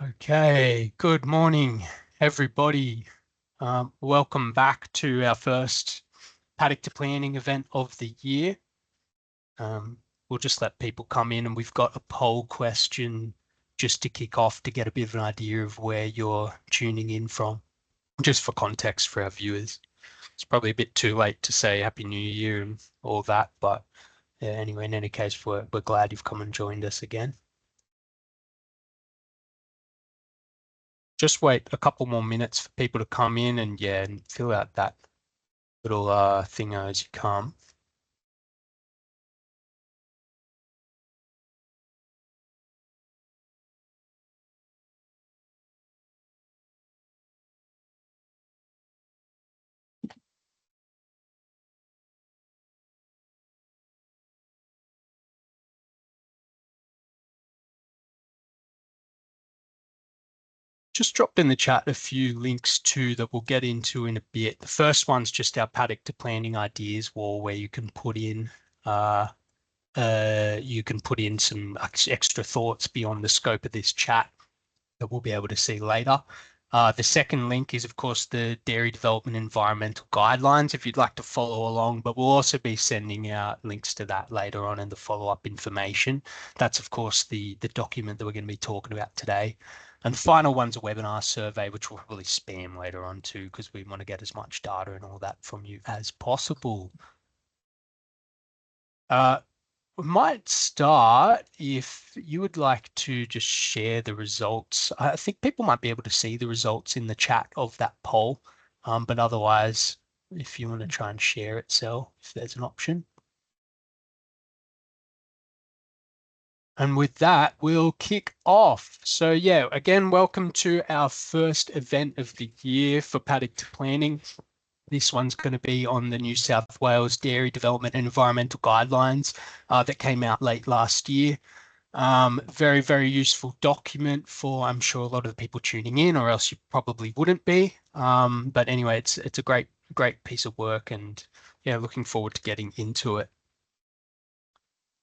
Okay, good morning, everybody. Welcome back to our first Paddock to Planning event of the year. We'll just let people come in, and we've got a poll question just to kick off to get a bit of an idea of where you're tuning in from, just for context for our viewers. It's probably a bit too late to say Happy New Year and all that, but yeah, anyway, in any case, we're glad you've come and joined us again. Just wait a couple more minutes for people to come in and fill out that little thing as you come. Just dropped in the chat a few links too that we'll get into in a bit. The first one's just our Paddock to Planning ideas wall, where you can put in some extra thoughts beyond the scope of this chat that we'll be able to see later. The second link is, of course, the Dairy Development Environmental Guidelines, if you'd like to follow along, but we'll also be sending out links to that later on in the follow-up information. That's, of course, the document that we're going to be talking about today. And the final one's a webinar survey, which we'll probably spam later on too, because we want to get as much data and all that from you as possible. We might start if you would like to just share the results. I think people might be able to see the results in the chat of that poll, but otherwise, if you want to try and share it, Sel, if there's an option. And with that, we'll kick off. So yeah, again, welcome to our first event of the year for Paddock to Planning. This one's going to be on the New South Wales Dairy Development and Environmental Guidelines that came out late last year. Very, very useful document for, I'm sure, a lot of the people tuning in, or else you probably wouldn't be. But anyway, it's a great piece of work, and yeah, looking forward to getting into it.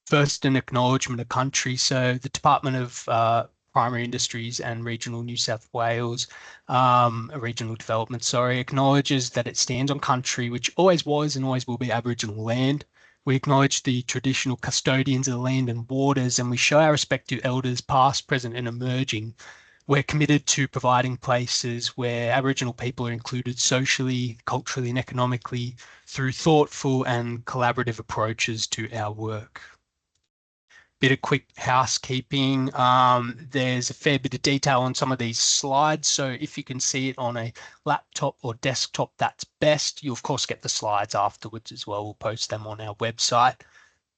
First, an acknowledgement of country. So the Department of Primary Industries and Regional New South Wales, Regional Development, acknowledges that it stands on country which always was and always will be Aboriginal land. We acknowledge the traditional custodians of the land and waters, and we show our respect to elders past, present, and emerging. We're committed to providing places where Aboriginal people are included socially, culturally, and economically through thoughtful and collaborative approaches to our work. Bit of quick housekeeping. There's a fair bit of detail on some of these slides. So if you can see it on a laptop or desktop, that's best. You, of course, get the slides afterwards as well. We'll post them on our website.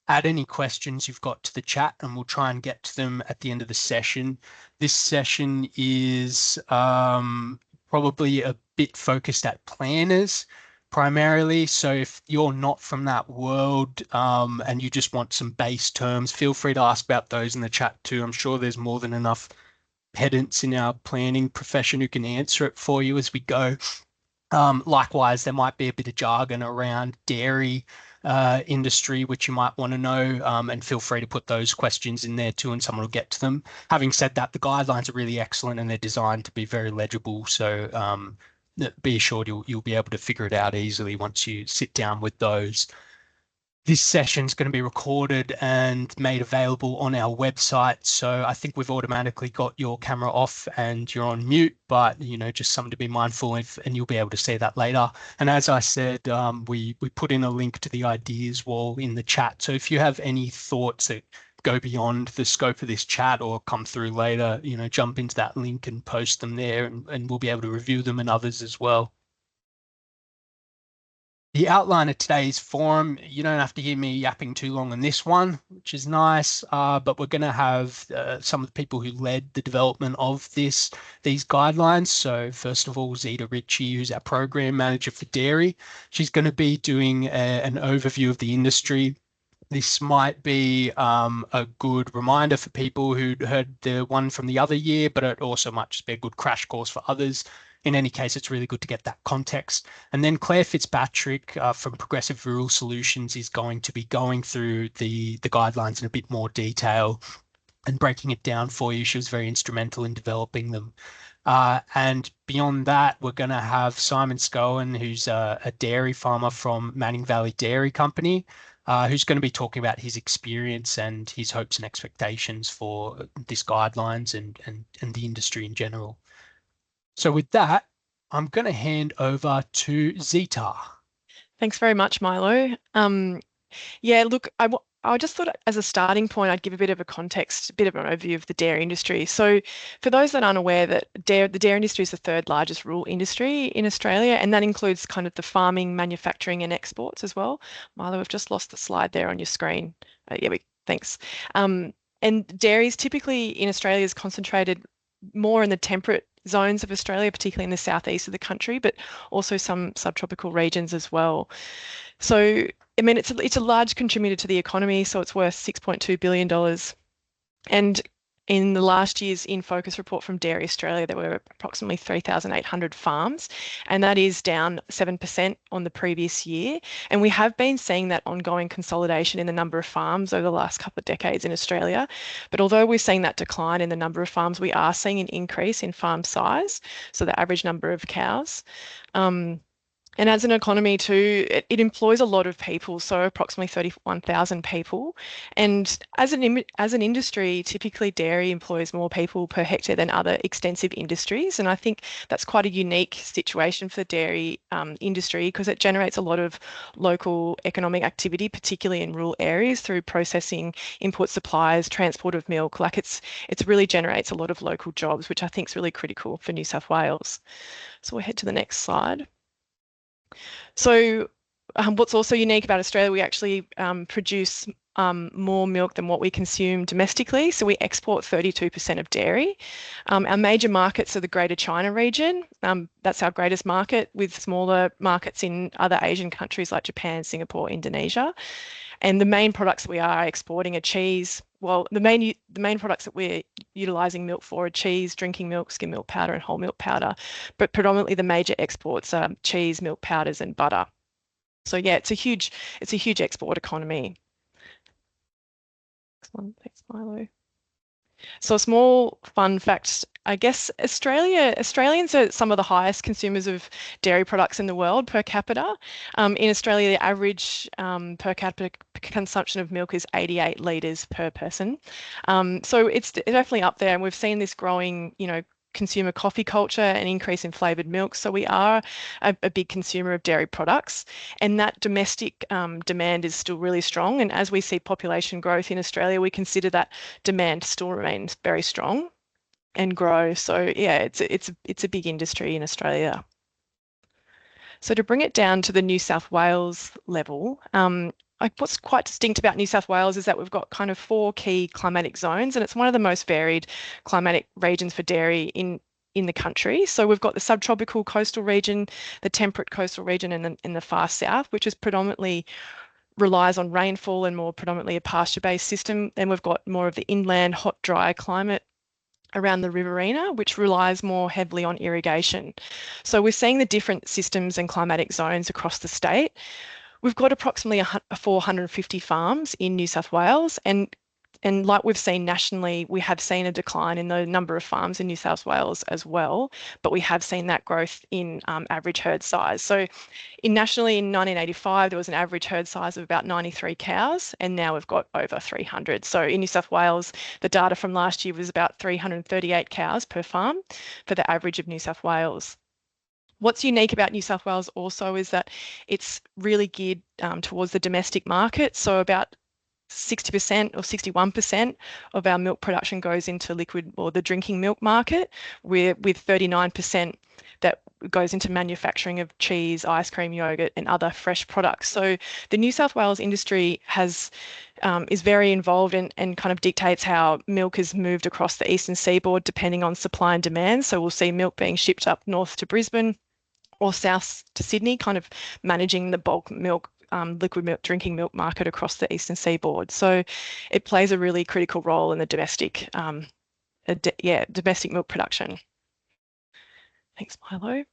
Add any questions you've got to the chat, and we'll try and get to them at the end of the session. This session is probably a bit focused at planners primarily. So if you're not from that world and you just want some base terms, feel free to ask about those in the chat too. I'm sure there's more than enough pedants in our planning profession who can answer it for you as we go. Likewise, there might be a bit of jargon around dairy industry, which you might want to know, and feel free to put those questions in there too, and someone will get to them. Having said that, the guidelines are really excellent and they're designed to be very legible. So be assured you'll be able to figure it out easily once you sit down with those. This session is going to be recorded and made available on our website. So I think we've automatically got your camera off and you're on mute, but just something to be mindful of, and you'll be able to see that later. And as I said, we put in a link to the ideas wall in the chat. So if you have any thoughts that go beyond the scope of this chat or come through later, jump into that link and post them there, and we'll be able to review them and others as well. The outline of today's forum, you don't have to hear me yapping too long on this one, which is nice, but we're going to have some of the people who led the development of these guidelines. So first of all, Zita Ritchie, who's our program manager for dairy. She's going to be doing an overview of the industry. This might be a good reminder for people who heard the one from the other year, but it also might just be a good crash course for others. In any case, it's really good to get that context. And then Claire Fitzpatrick from Progressive Rural Solutions is going to be going through the guidelines in a bit more detail. and breaking it down for you. She was very instrumental in developing them. And beyond that, we're going to have Simon Scowen, who's a dairy farmer from Manning Valley Dairy Company, who's going to be talking about his experience and his hopes and expectations for this guidelines and the industry in general. So with that, I'm going to hand over to Zita. Thanks very much, Milo. Yeah, look, I just thought as a starting point, I'd give a bit of a context, a bit of an overview of the dairy industry. So for those that aren't aware, that the dairy industry is the third largest rural industry in Australia, and that includes kind of the farming, manufacturing, and exports as well. Milo, we've just lost the slide there on your screen. Thanks. And dairies typically in Australia is concentrated more in the temperate zones of Australia, particularly in the southeast of the country, but also some subtropical regions as well. So, I mean, it's a large contributor to the economy, so it's worth $6.2 billion. And in the last year's In Focus report from Dairy Australia, there were approximately 3,800 farms, and that is down 7% on the previous year. And we have been seeing that ongoing consolidation in the number of farms over the last couple of decades in Australia. But although we're seeing that decline in the number of farms, we are seeing an increase in farm size, so the average number of cows. And as an economy too, it employs a lot of people, so approximately 31,000 people. And as an industry, typically dairy employs more people per hectare than other extensive industries. And I think that's quite a unique situation for the dairy industry because it generates a lot of local economic activity, particularly in rural areas through processing, input supplies, transport of milk. Like it really generates a lot of local jobs, which I think is really critical for New South Wales. So we'll head to the next slide. So what's also unique about Australia, we actually produce more milk than what we consume domestically. So we export 32% of dairy. Our major markets are the Greater China region. That's our greatest market, with smaller markets in other Asian countries like Japan, Singapore, Indonesia. And the main products that we are exporting are cheese. Well, the main products that we're utilising milk for are cheese, drinking milk, skim milk powder, and whole milk powder. But predominantly the major exports are cheese, milk powders, and butter. So yeah, it's a huge export economy. Next one, thanks, Milo. So a small fun fact, I guess Australians are some of the highest consumers of dairy products in the world per capita. In Australia, the average per capita consumption of milk is 88 litres per person. So it's definitely up there, and we've seen this growing, consumer coffee culture and increase in flavoured milk. So we are a big consumer of dairy products, and that domestic demand is still really strong. And as we see population growth in Australia, we consider that demand still remains very strong and grow. So yeah, it's a big industry in Australia. So to bring it down to the New South Wales level, what's quite distinct about New South Wales is that we've got kind of 4 key climatic zones, and it's one of the most varied climatic regions for dairy in the country. So we've got the subtropical coastal region, the temperate coastal region, and in the far south, which is predominantly relies on rainfall and more predominantly a pasture-based system. Then we've got more of the inland, hot, dry climate around the riverina, which relies more heavily on irrigation. So we're seeing the different systems and climatic zones across the state. We've got approximately 450 farms in New South Wales, and like we've seen nationally, we have seen a decline in the number of farms in New South Wales as well, but we have seen that growth in average herd size. So nationally in 1985, there was an average herd size of about 93 cows, and now we've got over 300. So in New South Wales, the data from last year was about 338 cows per farm for the average of New South Wales. What's unique about New South Wales also is that it's really geared towards the domestic market. So about 60% or 61% of our milk production goes into liquid or the drinking milk market, with 39% that goes into manufacturing of cheese, ice cream, yogurt, and other fresh products. So the New South Wales industry is very involved and kind of dictates how milk is moved across the eastern seaboard depending on supply and demand. So we'll see milk being shipped up north to Brisbane or south to Sydney, kind of managing the bulk milk, liquid milk, drinking milk market across the eastern seaboard. So it plays a really critical role in the domestic milk production. Thanks, Milo.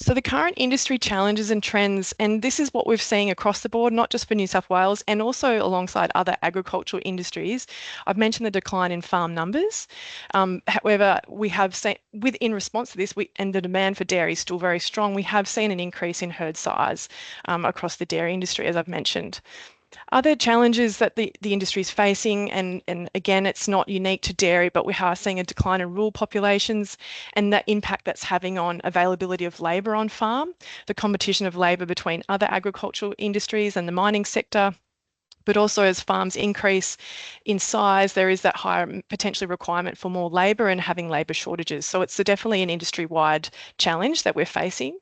So the current industry challenges and trends, and this is what we've seen across the board, not just for New South Wales and also alongside other agricultural industries. I've mentioned the decline in farm numbers. However, we have seen, in response to this, and the demand for dairy is still very strong, we have seen an increase in herd size across the dairy industry, as I've mentioned. Other challenges that the industry is facing, and again, it's not unique to dairy, but we are seeing a decline in rural populations and that impact that's having on availability of labour on farm, the competition of labour between other agricultural industries and the mining sector. But also, as farms increase in size, there is that higher potentially requirement for more labour and having labour shortages. So it's definitely an industry-wide challenge that we're facing.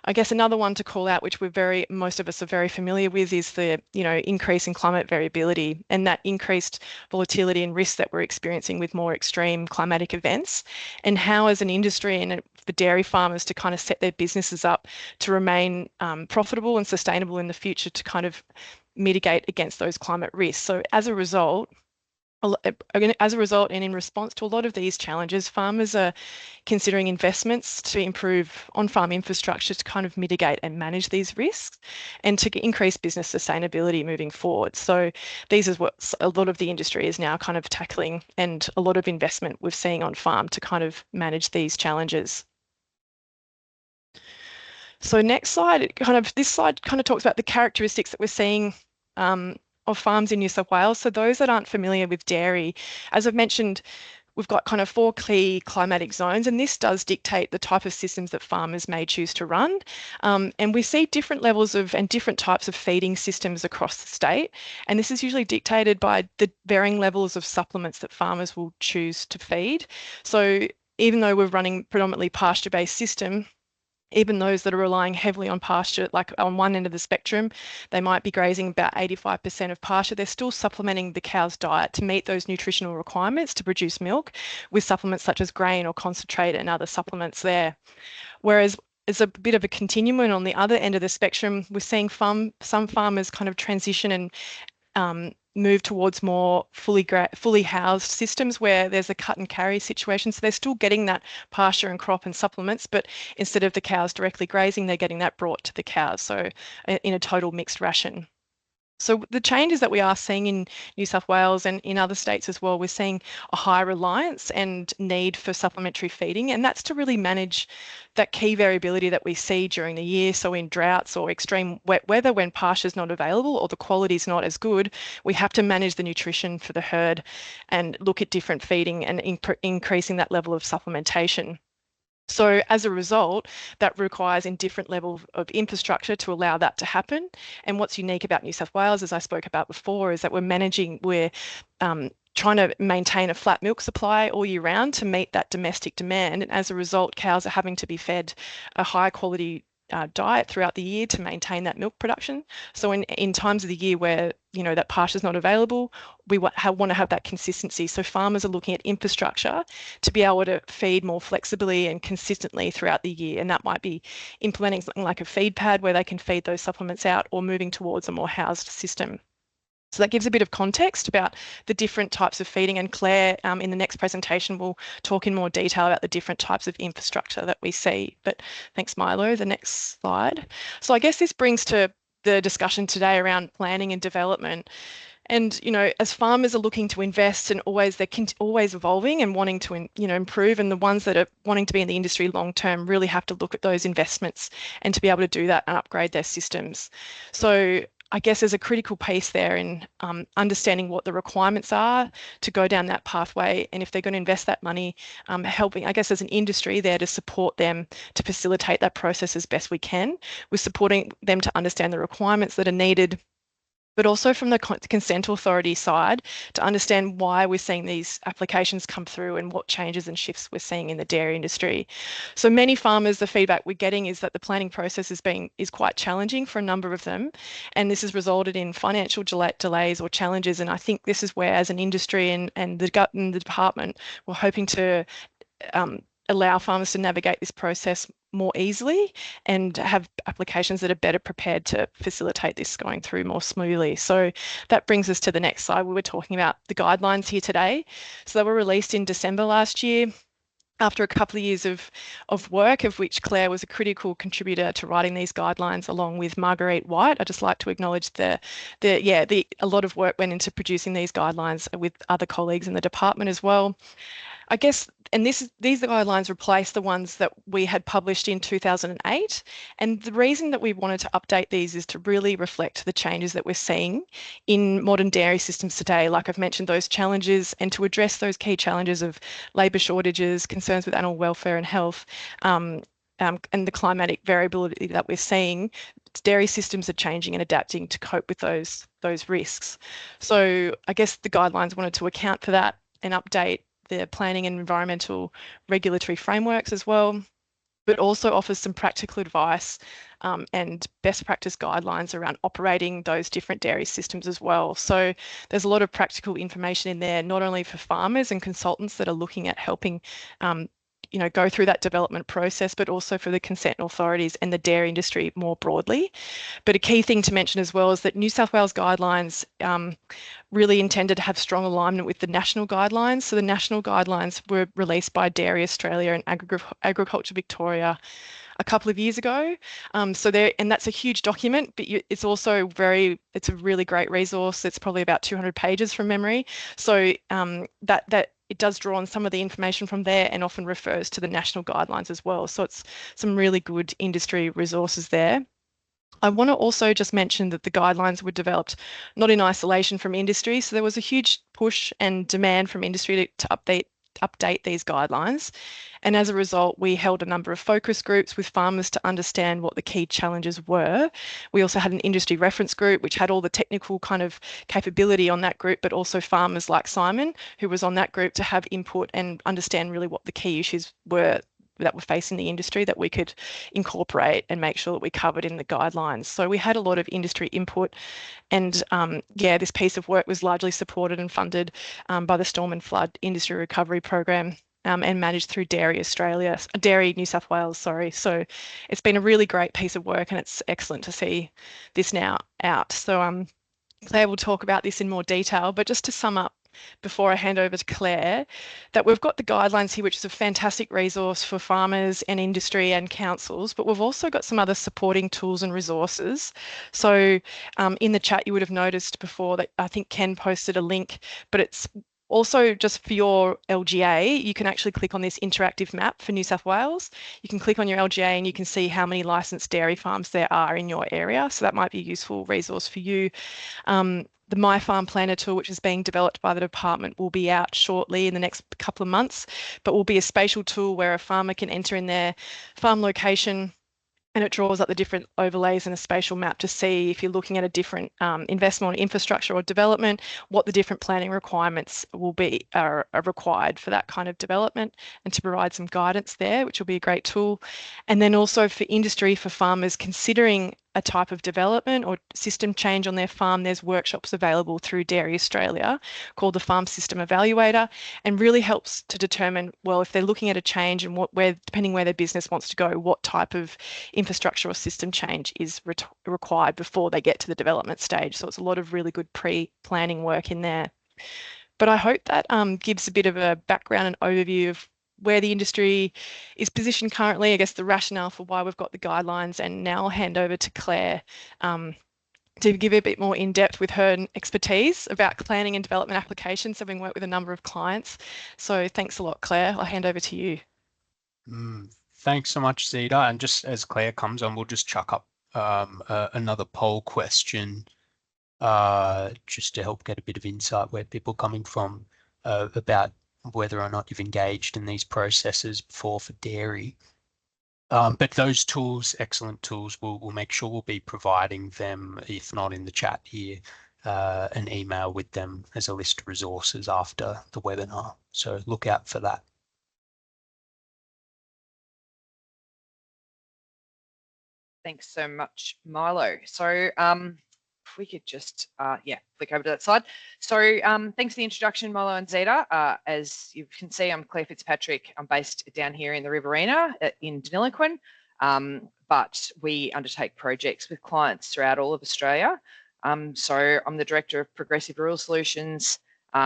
I guess another one to call out, which most of us are very familiar with, is the increase in climate variability and that increased volatility and risk that we're experiencing with more extreme climatic events, and how, as an industry and for dairy farmers to kind of set their businesses up to remain profitable and sustainable in the future to kind of mitigate against those climate risks. So as a result, and in response to a lot of these challenges, farmers are considering investments to improve on-farm infrastructure to kind of mitigate and manage these risks and to increase business sustainability moving forward. So these is what a lot of the industry is now kind of tackling, and a lot of investment we're seeing on farm to kind of manage these challenges. So next slide, this slide kind of talks about the characteristics that we're seeing of farms in New South Wales. So those that aren't familiar with dairy, as I've mentioned, we've got kind of 4 key climatic zones, and this does dictate the type of systems that farmers may choose to run. And we see different levels of and different types of feeding systems across the state. And this is usually dictated by the varying levels of supplements that farmers will choose to feed. So even though we're running predominantly pasture-based system, even those that are relying heavily on pasture, like on one end of the spectrum, they might be grazing about 85% of pasture. They're still supplementing the cow's diet to meet those nutritional requirements to produce milk with supplements such as grain or concentrate and other supplements there. Whereas it's a bit of a continuum, and on the other end of the spectrum, we're seeing some farmers kind of transition and move towards more fully housed systems where there's a cut and carry situation. So they're still getting that pasture and crop and supplements, but instead of the cows directly grazing, they're getting that brought to the cows. So in a total mixed ration. So the changes that we are seeing in New South Wales and in other states as well, we're seeing a high reliance and need for supplementary feeding, and that's to really manage that key variability that we see during the year. So in droughts or extreme wet weather, when pasture is not available or the quality is not as good, we have to manage the nutrition for the herd and look at different feeding and increasing that level of supplementation. So as a result, that requires in different levels of infrastructure to allow that to happen. And what's unique about New South Wales, as I spoke about before, is that we're trying to maintain a flat milk supply all year round to meet that domestic demand. And as a result, cows are having to be fed a high quality diet throughout the year to maintain that milk production. So in times of the year where that pasture is not available, we want to have that consistency. So farmers are looking at infrastructure to be able to feed more flexibly and consistently throughout the year, and that might be implementing something like a feed pad where they can feed those supplements out, or moving towards a more housed system. So that gives a bit of context about the different types of feeding, and Claire in the next presentation will talk in more detail about the different types of infrastructure that we see. But thanks, Milo. The next slide. So I guess this brings to the discussion today around planning and development. And as farmers are looking to invest, and they're always evolving and wanting to improve, and the ones that are wanting to be in the industry long term really have to look at those investments and to be able to do that and upgrade their systems. So I guess there's a critical piece there in understanding what the requirements are to go down that pathway, and if they're going to invest that money, helping, I guess, as an industry there to support them to facilitate that process as best we can. We're supporting them to understand the requirements that are needed, but also from the consent authority side to understand why we're seeing these applications come through and what changes and shifts we're seeing in the dairy industry. So many farmers, the feedback we're getting is that the planning process is quite challenging for a number of them, and this has resulted in financial delays or challenges. And I think this is where, as an industry and the department, we're hoping to allow farmers to navigate this process more easily and have applications that are better prepared to facilitate this going through more smoothly. So that brings us to the next slide. We were talking about the guidelines here today. So they were released in December last year. after a couple of years of work, of which Claire was a critical contributor to writing these guidelines, along with Marguerite White. I'd just like to acknowledge a lot of work went into producing these guidelines with other colleagues in the department as well. I guess, and these guidelines replace the ones that we had published in 2008. And the reason that we wanted to update these is to really reflect the changes that we're seeing in modern dairy systems today. Like I've mentioned, those challenges, and to address those key challenges of labour shortages, concerns with animal welfare and health, and the climatic variability that we're seeing. Dairy systems are changing and adapting to cope with those risks. So I guess the guidelines wanted to account for that and update the planning and environmental regulatory frameworks as well, but also offers some practical advice and best practice guidelines around operating those different dairy systems as well. So there's a lot of practical information in there, not only for farmers and consultants that are looking at helping go through that development process, but also for the consent authorities and the dairy industry more broadly. But a key thing to mention as well is that New South Wales guidelines really intended to have strong alignment with the national guidelines. So the national guidelines were released by Dairy Australia and Agriculture Victoria a couple of years ago. And that's a huge document, but it's also it's a really great resource. It's probably about 200 pages from memory. So that it does draw on some of the information from there and often refers to the national guidelines as well. So it's some really good industry resources there. I want to also just mention that the guidelines were developed not in isolation from industry. So there was a huge push and demand from industry to update these guidelines. And as a result, we held a number of focus groups with farmers to understand what the key challenges were. We also had an industry reference group, which had all the technical kind of capability on that group, but also farmers like Simon, who was on that group, to have input and understand really what the key issues were that were facing the industry that we could incorporate and make sure that we covered in the guidelines. So we had a lot of industry input, and this piece of work was largely supported and funded by the Storm and Flood Industry Recovery Program and managed through Dairy New South Wales, sorry. So it's been a really great piece of work, and it's excellent to see this now out. So Claire will talk about this in more detail, but just to sum up before I hand over to Claire, that we've got the guidelines here, which is a fantastic resource for farmers and industry and councils, but we've also got some other supporting tools and resources. So in the chat, you would have noticed before that I think Ken posted a link, but it's also just for your LGA, you can actually click on this interactive map for New South Wales. You can click on your LGA and you can see how many licensed dairy farms there are in your area. So that might be a useful resource for you. The My Farm Planner tool, which is being developed by the department, will be out shortly in the next couple of months, but will be a spatial tool where a farmer can enter in their farm location, and it draws up the different overlays in a spatial map to see if you're looking at a different investment or infrastructure or development, what the different planning requirements are required for that kind of development, and to provide some guidance there, which will be a great tool. And then also for industry, for farmers considering a type of development or system change on their farm, there's workshops available through Dairy Australia called the Farm System Evaluator, and really helps to determine, well, if they're looking at a change and depending where their business wants to go, what type of infrastructure or system change is required before they get to the development stage. So it's a lot of really good pre-planning work in there. But I hope that gives a bit of a background and overview of where the industry is positioned currently, I guess the rationale for why we've got the guidelines, and now I'll hand over to Claire to give a bit more in depth with her expertise about planning and development applications, having worked with a number of clients. So thanks a lot, Claire. I'll hand over to you. Thanks so much, Zita. And just as Claire comes on, we'll just chuck up another poll question just to help get a bit of insight where people are coming from about whether or not you've engaged in these processes before for dairy. But those tools, excellent tools, we'll make sure we'll be providing them, if not in the chat here, an email with them as a list of resources after the webinar. So look out for that. Thanks so much, Milo. So if we could just, flick over to that slide. So thanks for the introduction, Milo and Zita. As you can see, I'm Claire Fitzpatrick. I'm based down here in the Riverina in Deniliquin, but we undertake projects with clients throughout all of Australia. So I'm the Director of Progressive Rural Solutions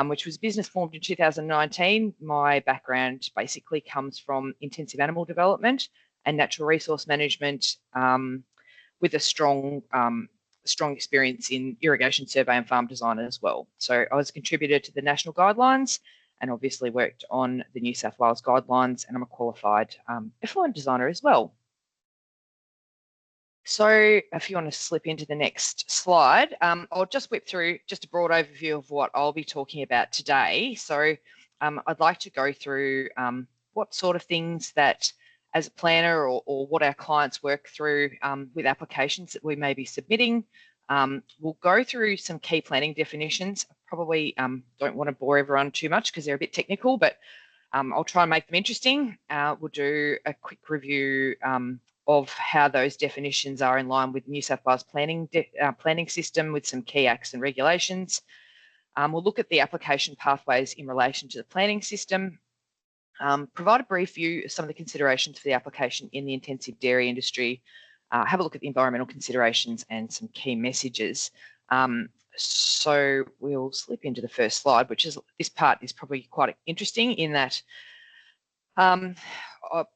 which was business formed in 2019. My background basically comes from intensive animal development and natural resource management, with a strong experience in irrigation survey and farm design as well. So I was a contributor to the national guidelines and obviously worked on the New South Wales guidelines, and I'm a qualified effluent designer as well. So if you want to slip into the next slide, I'll just whip through just a broad overview of what I'll be talking about today. So I'd like to go through what sort of things that as a planner or what our clients work through with applications that we may be submitting. We'll go through some key planning definitions. I probably don't want to bore everyone too much because they're a bit technical, but I'll try and make them interesting. We'll do a quick review of how those definitions are in line with New South Wales planning system with some key acts and regulations. We'll look at the application pathways in relation to the planning system, provide a brief view of some of the considerations for the application in the intensive dairy industry, have a look at the environmental considerations and some key messages. So we'll slip into the first slide, which is, this part is probably quite interesting in that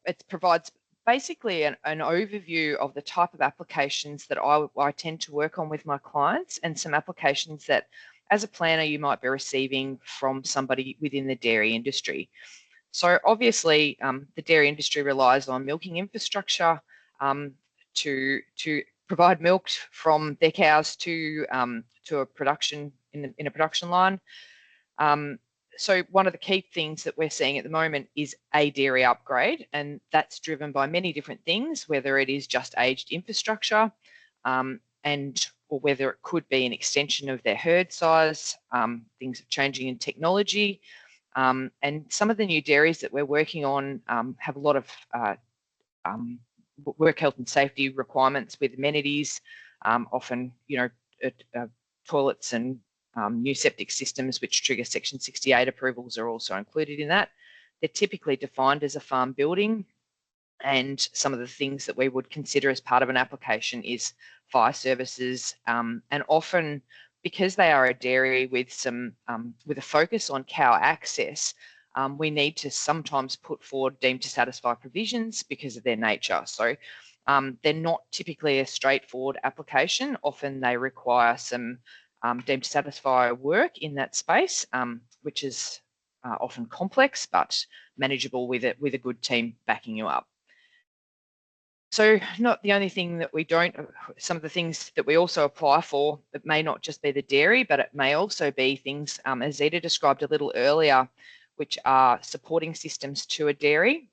it provides basically an overview of the type of applications that I tend to work on with my clients, and some applications that as a planner you might be receiving from somebody within the dairy industry. So obviously the dairy industry relies on milking infrastructure to provide milk from their cows to a production in a production line. So one of the key things that we're seeing at the moment is a dairy upgrade, and that's driven by many different things, whether it is just aged infrastructure or whether it could be an extension of their herd size. Things are changing in technology, and some of the new dairies that we're working on have a lot of work health and safety requirements with amenities, often, toilets and new septic systems which trigger Section 68 approvals are also included in that. They're typically defined as a farm building, and some of the things that we would consider as part of an application is fire services, and often because they are a dairy with some with a focus on cow access, we need to sometimes put forward deemed to satisfy provisions because of their nature. So they're not typically a straightforward application. Often they require some deemed to satisfy work in that space, which is often complex but manageable with a good team backing you up. So not the only thing that we don't, some of the things that we also apply for, it may not just be the dairy, but it may also be things, as Zita described a little earlier, which are supporting systems to a dairy.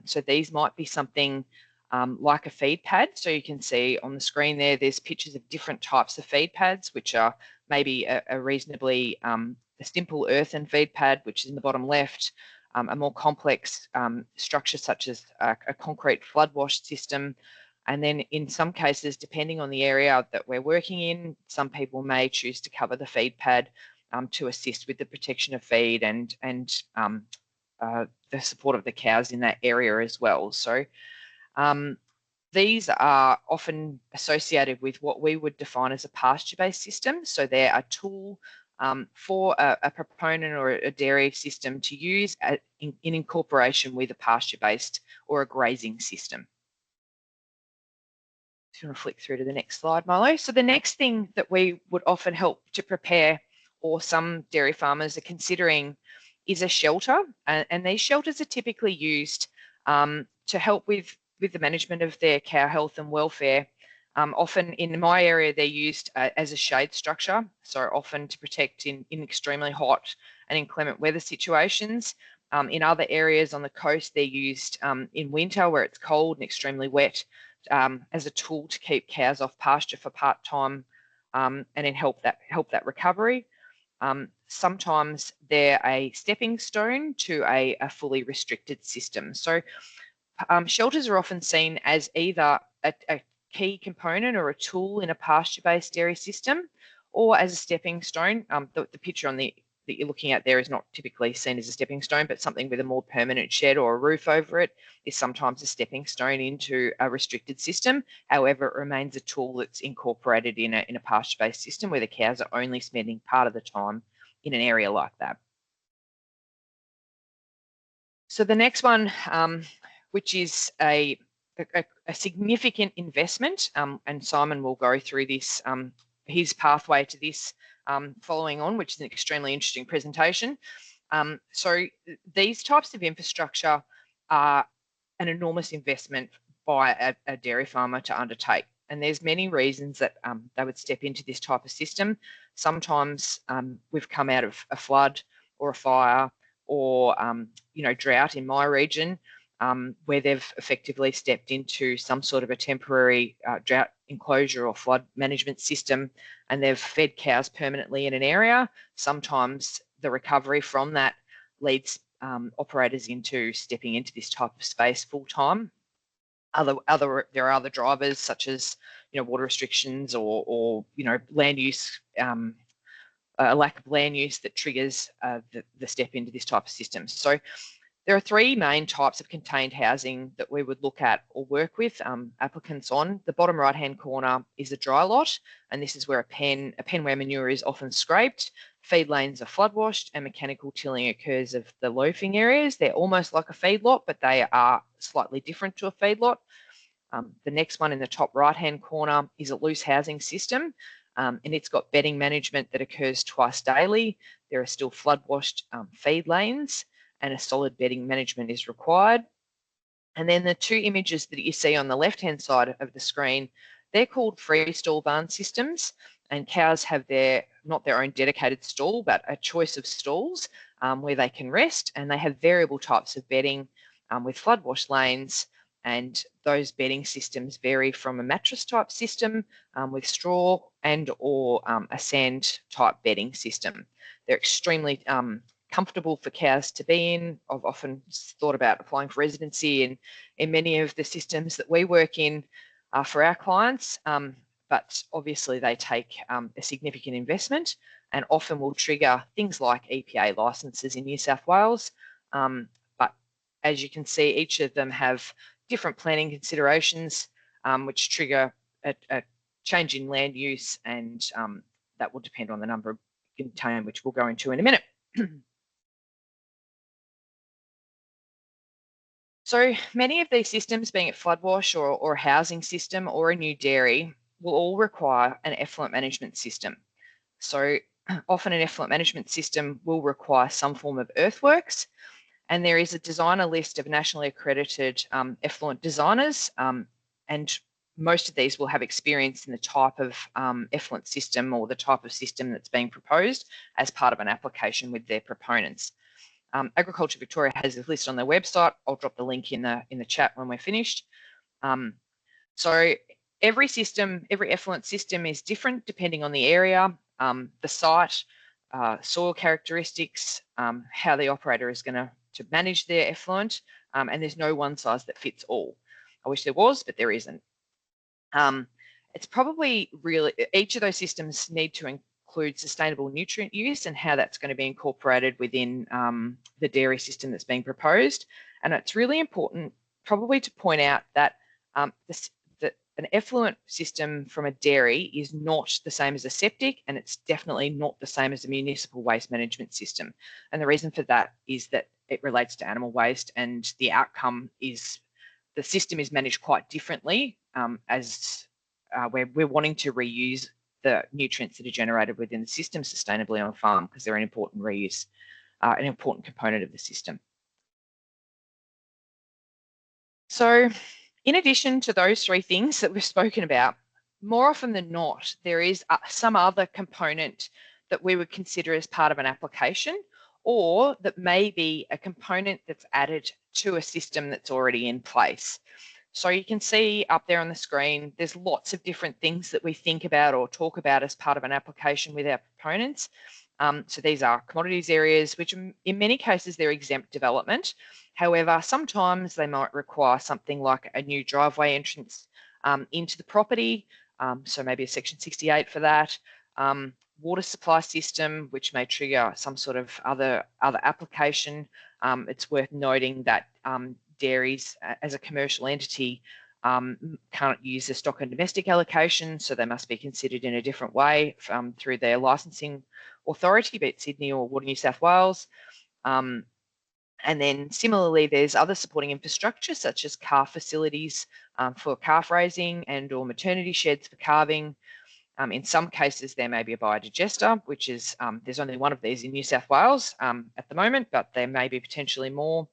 So these might be something like a feed pad. So you can see on the screen there's pictures of different types of feed pads, which are maybe a reasonably a simple earthen feed pad, which is in the bottom left, a more complex structure such as a concrete flood wash system. And then in some cases, depending on the area that we're working in, some people may choose to cover the feed pad to assist with the protection of feed and the support of the cows in that area as well. So these are often associated with what we would define as a pasture-based system. So they're a tool for a proponent or a dairy system to use in incorporation with a pasture-based or a grazing system. Just want to flick through to the next slide, Milo. So the next thing that we would often help to prepare, or some dairy farmers are considering, is a shelter. And these shelters are typically used to help with the management of their cow health and welfare. Often in my area, they're used as a shade structure, so often to protect in extremely hot and inclement weather situations. In other areas on the coast, they're used in winter where it's cold and extremely wet, as a tool to keep cows off pasture for part-time and then help that recovery. Sometimes they're a stepping stone to a fully restricted system. So shelters are often seen as either a key component or a tool in a pasture-based dairy system, or as a stepping stone. The picture on that you're looking at there is not typically seen as a stepping stone, but something with a more permanent shed or a roof over it is sometimes a stepping stone into a restricted system. However, it remains a tool that's incorporated in a pasture-based system where the cows are only spending part of the time in an area like that. So the next one, which is a significant investment, and Simon will go through this, his pathway to this following on, which is an extremely interesting presentation. So these types of infrastructure are an enormous investment by a dairy farmer to undertake. And there's many reasons that they would step into this type of system. Sometimes we've come out of a flood or a fire or drought in my region, where they've effectively stepped into some sort of a temporary drought enclosure or flood management system, and they've fed cows permanently in an area. Sometimes the recovery from that leads operators into stepping into this type of space full time. There are other drivers such as water restrictions or land use, a lack of land use that triggers the step into this type of system. So there are three main types of contained housing that we would look at or work with applicants on. The bottom right-hand corner is a dry lot, and this is where a pen where manure is often scraped. Feed lanes are flood washed, and mechanical tilling occurs of the loafing areas. They're almost like a feedlot, but they are slightly different to a feedlot. The next one in the top right-hand corner is a loose housing system, and it's got bedding management that occurs twice daily. There are still flood washed feed lanes, and a solid bedding management is required. And then the two images that you see on the left-hand side of the screen, they're called free stall barn systems, and cows have not their own dedicated stall, but a choice of stalls where they can rest, and they have variable types of bedding with flood wash lanes, and those bedding systems vary from a mattress type system with straw and or a sand type bedding system. They're extremely comfortable for cows to be in. I've often thought about applying for residency in many of the systems that we work in for our clients, but obviously they take a significant investment and often will trigger things like EPA licenses in New South Wales. But as you can see, each of them have different planning considerations which trigger a change in land use, and that will depend on the number of contained, which we'll go into in a minute. So many of these systems, being it flood wash or a housing system or a new dairy, will all require an effluent management system. So often an effluent management system will require some form of earthworks, and there is a designer list of nationally accredited effluent designers, and most of these will have experience in the type of effluent system or the type of system that's being proposed as part of an application with their proponents. Agriculture Victoria has this list on their website. I'll drop the link in the chat when we're finished. So every effluent system is different depending on the area, the site, soil characteristics, how the operator is going to manage their effluent, and there's no one size that fits all. I wish there was, but there isn't. It's probably really, each of those systems need to include sustainable nutrient use and how that's going to be incorporated within the dairy system that's being proposed. And it's really important probably to point out that an effluent system from a dairy is not the same as a septic, and it's definitely not the same as a municipal waste management system. And the reason for that is that it relates to animal waste, and the outcome is the system is managed quite differently we're wanting to reuse the nutrients that are generated within the system sustainably on farm, because they're an important reuse, an important component of the system. So in addition to those three things that we've spoken about, more often than not, there is some other component that we would consider as part of an application, or that may be a component that's added to a system that's already in place. So you can see up there on the screen, there's lots of different things that we think about or talk about as part of an application with our proponents. So these are commodities areas, which in many cases they're exempt development. However, sometimes they might require something like a new driveway entrance into the property. So maybe a Section 68 for that. Water supply system, which may trigger some sort of other application. It's worth noting that dairies as a commercial entity can't use the stock and domestic allocation, so they must be considered in a different way through their licensing authority, be it Sydney or Water New South Wales. And then similarly, there's other supporting infrastructure such as calf facilities for calf raising and or maternity sheds for calving. In some cases, there may be a biodigester, which is, there's only one of these in New South Wales at the moment, but there may be potentially more.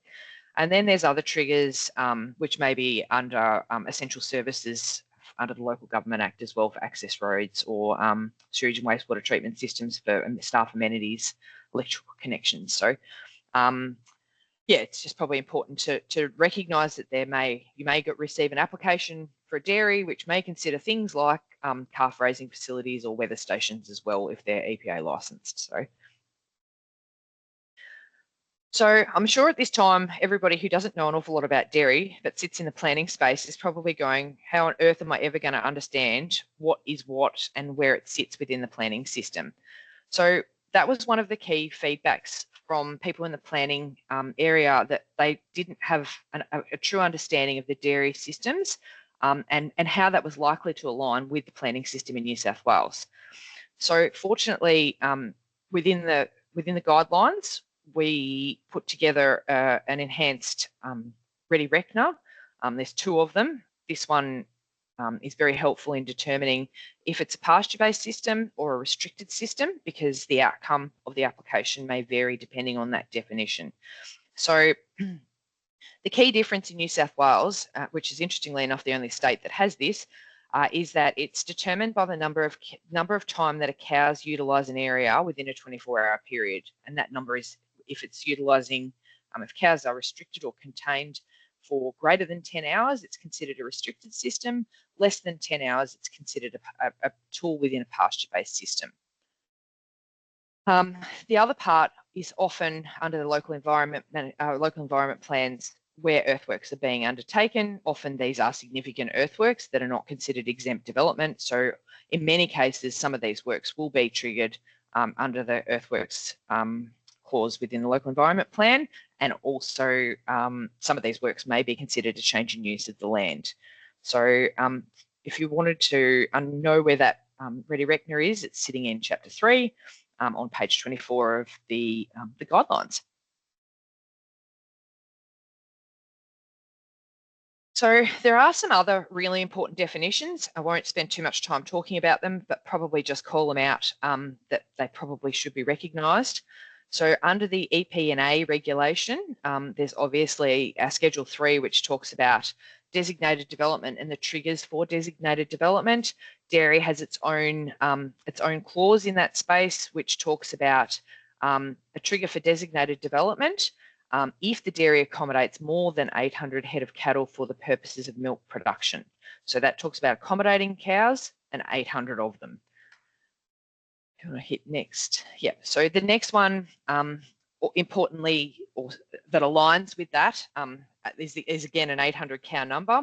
And then there's other triggers, which may be under essential services under the Local Government Act as well, for access roads or sewage and wastewater treatment systems for staff amenities, electrical connections. So yeah, it's just probably important to recognise that you may receive an application for a dairy, which may consider things like calf raising facilities or weather stations as well, if they're EPA licensed. So I'm sure at this time, everybody who doesn't know an awful lot about dairy but sits in the planning space is probably going, how on earth am I ever going to understand what is what and where it sits within the planning system? So that was one of the key feedbacks from people in the planning area, that they didn't have a true understanding of the dairy systems and how that was likely to align with the planning system in New South Wales. So fortunately, within the guidelines, we put together an enhanced Ready Reckoner. There's two of them. This one is very helpful in determining if it's a pasture-based system or a restricted system, because the outcome of the application may vary depending on that definition. So the key difference in New South Wales, which is interestingly enough the only state that has this, is that it's determined by the number of time that a cow's utilise an area within a 24-hour period, and that number is if it's utilising, if cows are restricted or contained for greater than 10 hours, it's considered a restricted system. Less than 10 hours, it's considered a tool within a pasture-based system. The other part is often under the local environment plans where earthworks are being undertaken. Often these are significant earthworks that are not considered exempt development. So in many cases, some of these works will be triggered under the earthworks clause within the local environment plan, and also some of these works may be considered a change in use of the land. So if you wanted to know where that Ready Reckoner is, it's sitting in Chapter 3 on page 24 of the guidelines. So there are some other really important definitions. I won't spend too much time talking about them, but probably just call them out that they probably should be recognised. So under the EP&A regulation, there's obviously our Schedule 3, which talks about designated development and the triggers for designated development. Dairy has its own clause in that space, which talks about a trigger for designated development if the dairy accommodates more than 800 head of cattle for the purposes of milk production. So that talks about accommodating cows and 800 of them. I'm going to hit next. Yeah, so the next one, importantly, or that aligns with that, is again an 800 cow number,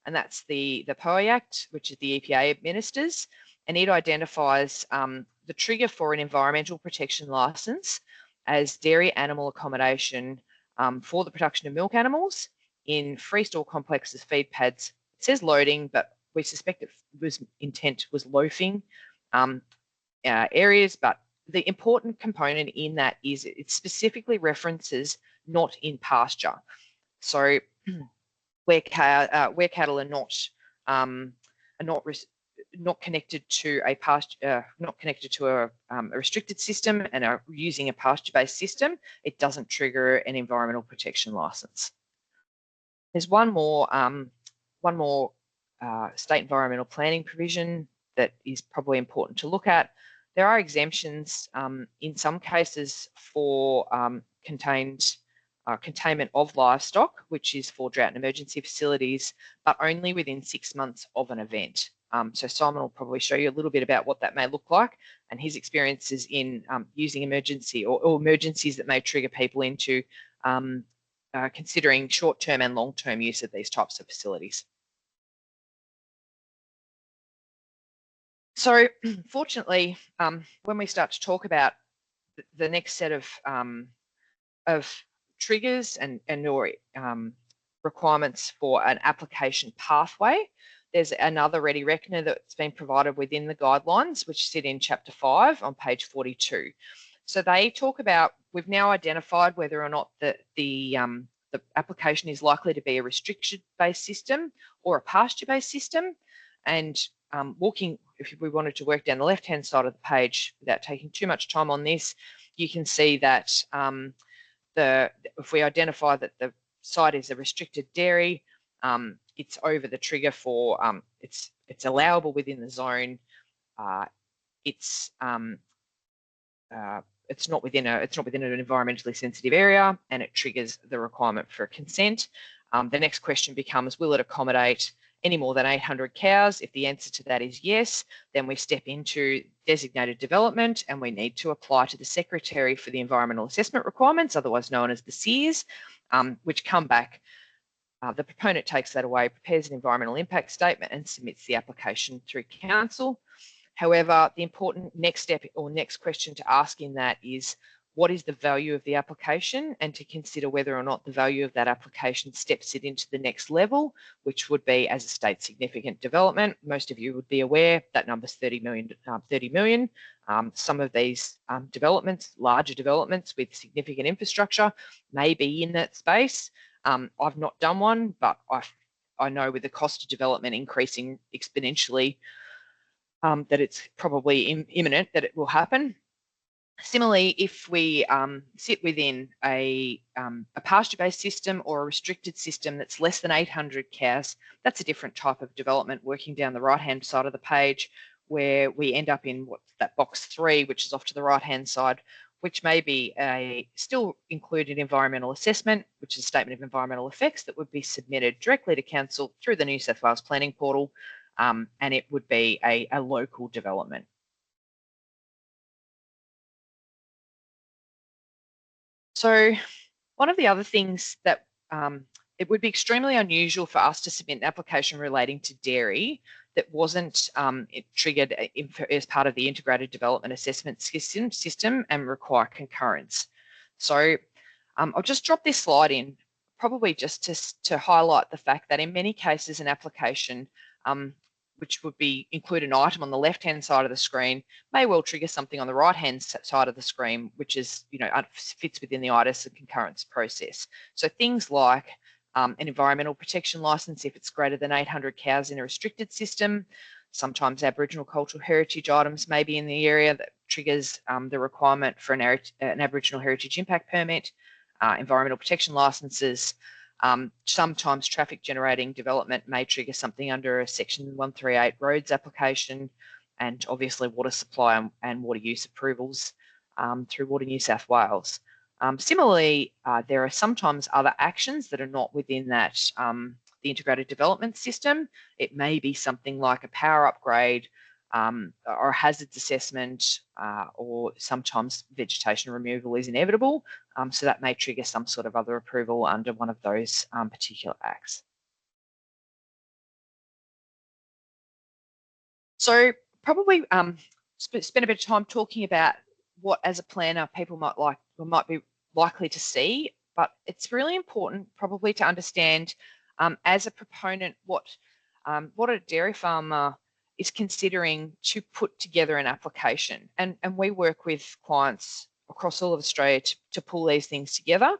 and that's the POE Act, which is the EPA administers, and it identifies the trigger for an environmental protection licence as dairy animal accommodation for the production of milk animals in freestall complexes, feed pads. It says loading, but we suspect intent was loafing areas, but the important component in that is it specifically references not in pasture. So where cattle are not connected to a pasture, not connected to a restricted system and are using a pasture-based system, it doesn't trigger an environmental protection licence. There's one more state environmental planning provision that is probably important to look at. There are exemptions in some cases for containment of livestock, which is for drought and emergency facilities, but only within 6 months of an event. So Simon will probably show you a little bit about what that may look like and his experiences in using emergency or emergencies that may trigger people into considering short-term and long-term use of these types of facilities. So fortunately, when we start to talk about the next set of triggers and or requirements for an application pathway, there's another ready reckoner that's been provided within the guidelines, which sit in chapter 5 on page 42. So they talk about, we've now identified whether or not the application is likely to be a restricted-based system or a pasture-based system. And if we wanted to work down the left-hand side of the page without taking too much time on this, you can see that if we identify that the site is a restricted dairy, it's over the trigger for it's allowable within the zone. It's not within an environmentally sensitive area, and it triggers the requirement for consent. The next question becomes, will it accommodate any more than 800 cows? If the answer to that is yes, then we step into designated development, and we need to apply to the Secretary for the Environmental Assessment Requirements, otherwise known as the SEARs, which come back. The proponent takes that away, prepares an environmental impact statement, and submits the application through council. However, the important next step or next question to ask in that is, what is the value of the application, and to consider whether or not the value of that application steps it into the next level, which would be as a state significant development. Most of you would be aware that number's 30 million. Some of these developments, larger developments with significant infrastructure, may be in that space. I've not done one, but I know with the cost of development increasing exponentially, that it's probably imminent that it will happen. Similarly, if we sit within a pasture-based system or a restricted system that's less than 800 cows, that's a different type of development, working down the right-hand side of the page, where we end up in what's that box 3, which is off to the right-hand side, which may be still included environmental assessment, which is a statement of environmental effects that would be submitted directly to council through the New South Wales Planning Portal, and it would be a local development. So one of the other things that it would be extremely unusual for us to submit an application relating to dairy that wasn't triggered as part of the integrated development assessment system and require concurrence. So I'll just drop this slide in, probably just to highlight the fact that in many cases an application which would include an item on the left-hand side of the screen, may well trigger something on the right-hand side of the screen, which is, fits within the IDIS and concurrence process. So things like an environmental protection licence, if it's greater than 800 cows in a restricted system. Sometimes Aboriginal cultural heritage items may be in the area that triggers the requirement for an Aboriginal heritage impact permit, environmental protection licences. Sometimes traffic generating development may trigger something under a section 138 roads application, and obviously water supply and water use approvals through Water New South Wales. Similarly, there are sometimes other actions that are not within that the integrated development system. It may be something like a power upgrade or a hazards assessment, or sometimes vegetation removal is inevitable. So that may trigger some sort of other approval under one of those particular acts. So probably spend a bit of time talking about what, as a planner, people might be likely to see, but it's really important probably to understand as a proponent what a dairy farmer is considering to put together an application. And we work with clients across all of Australia to pull these things together.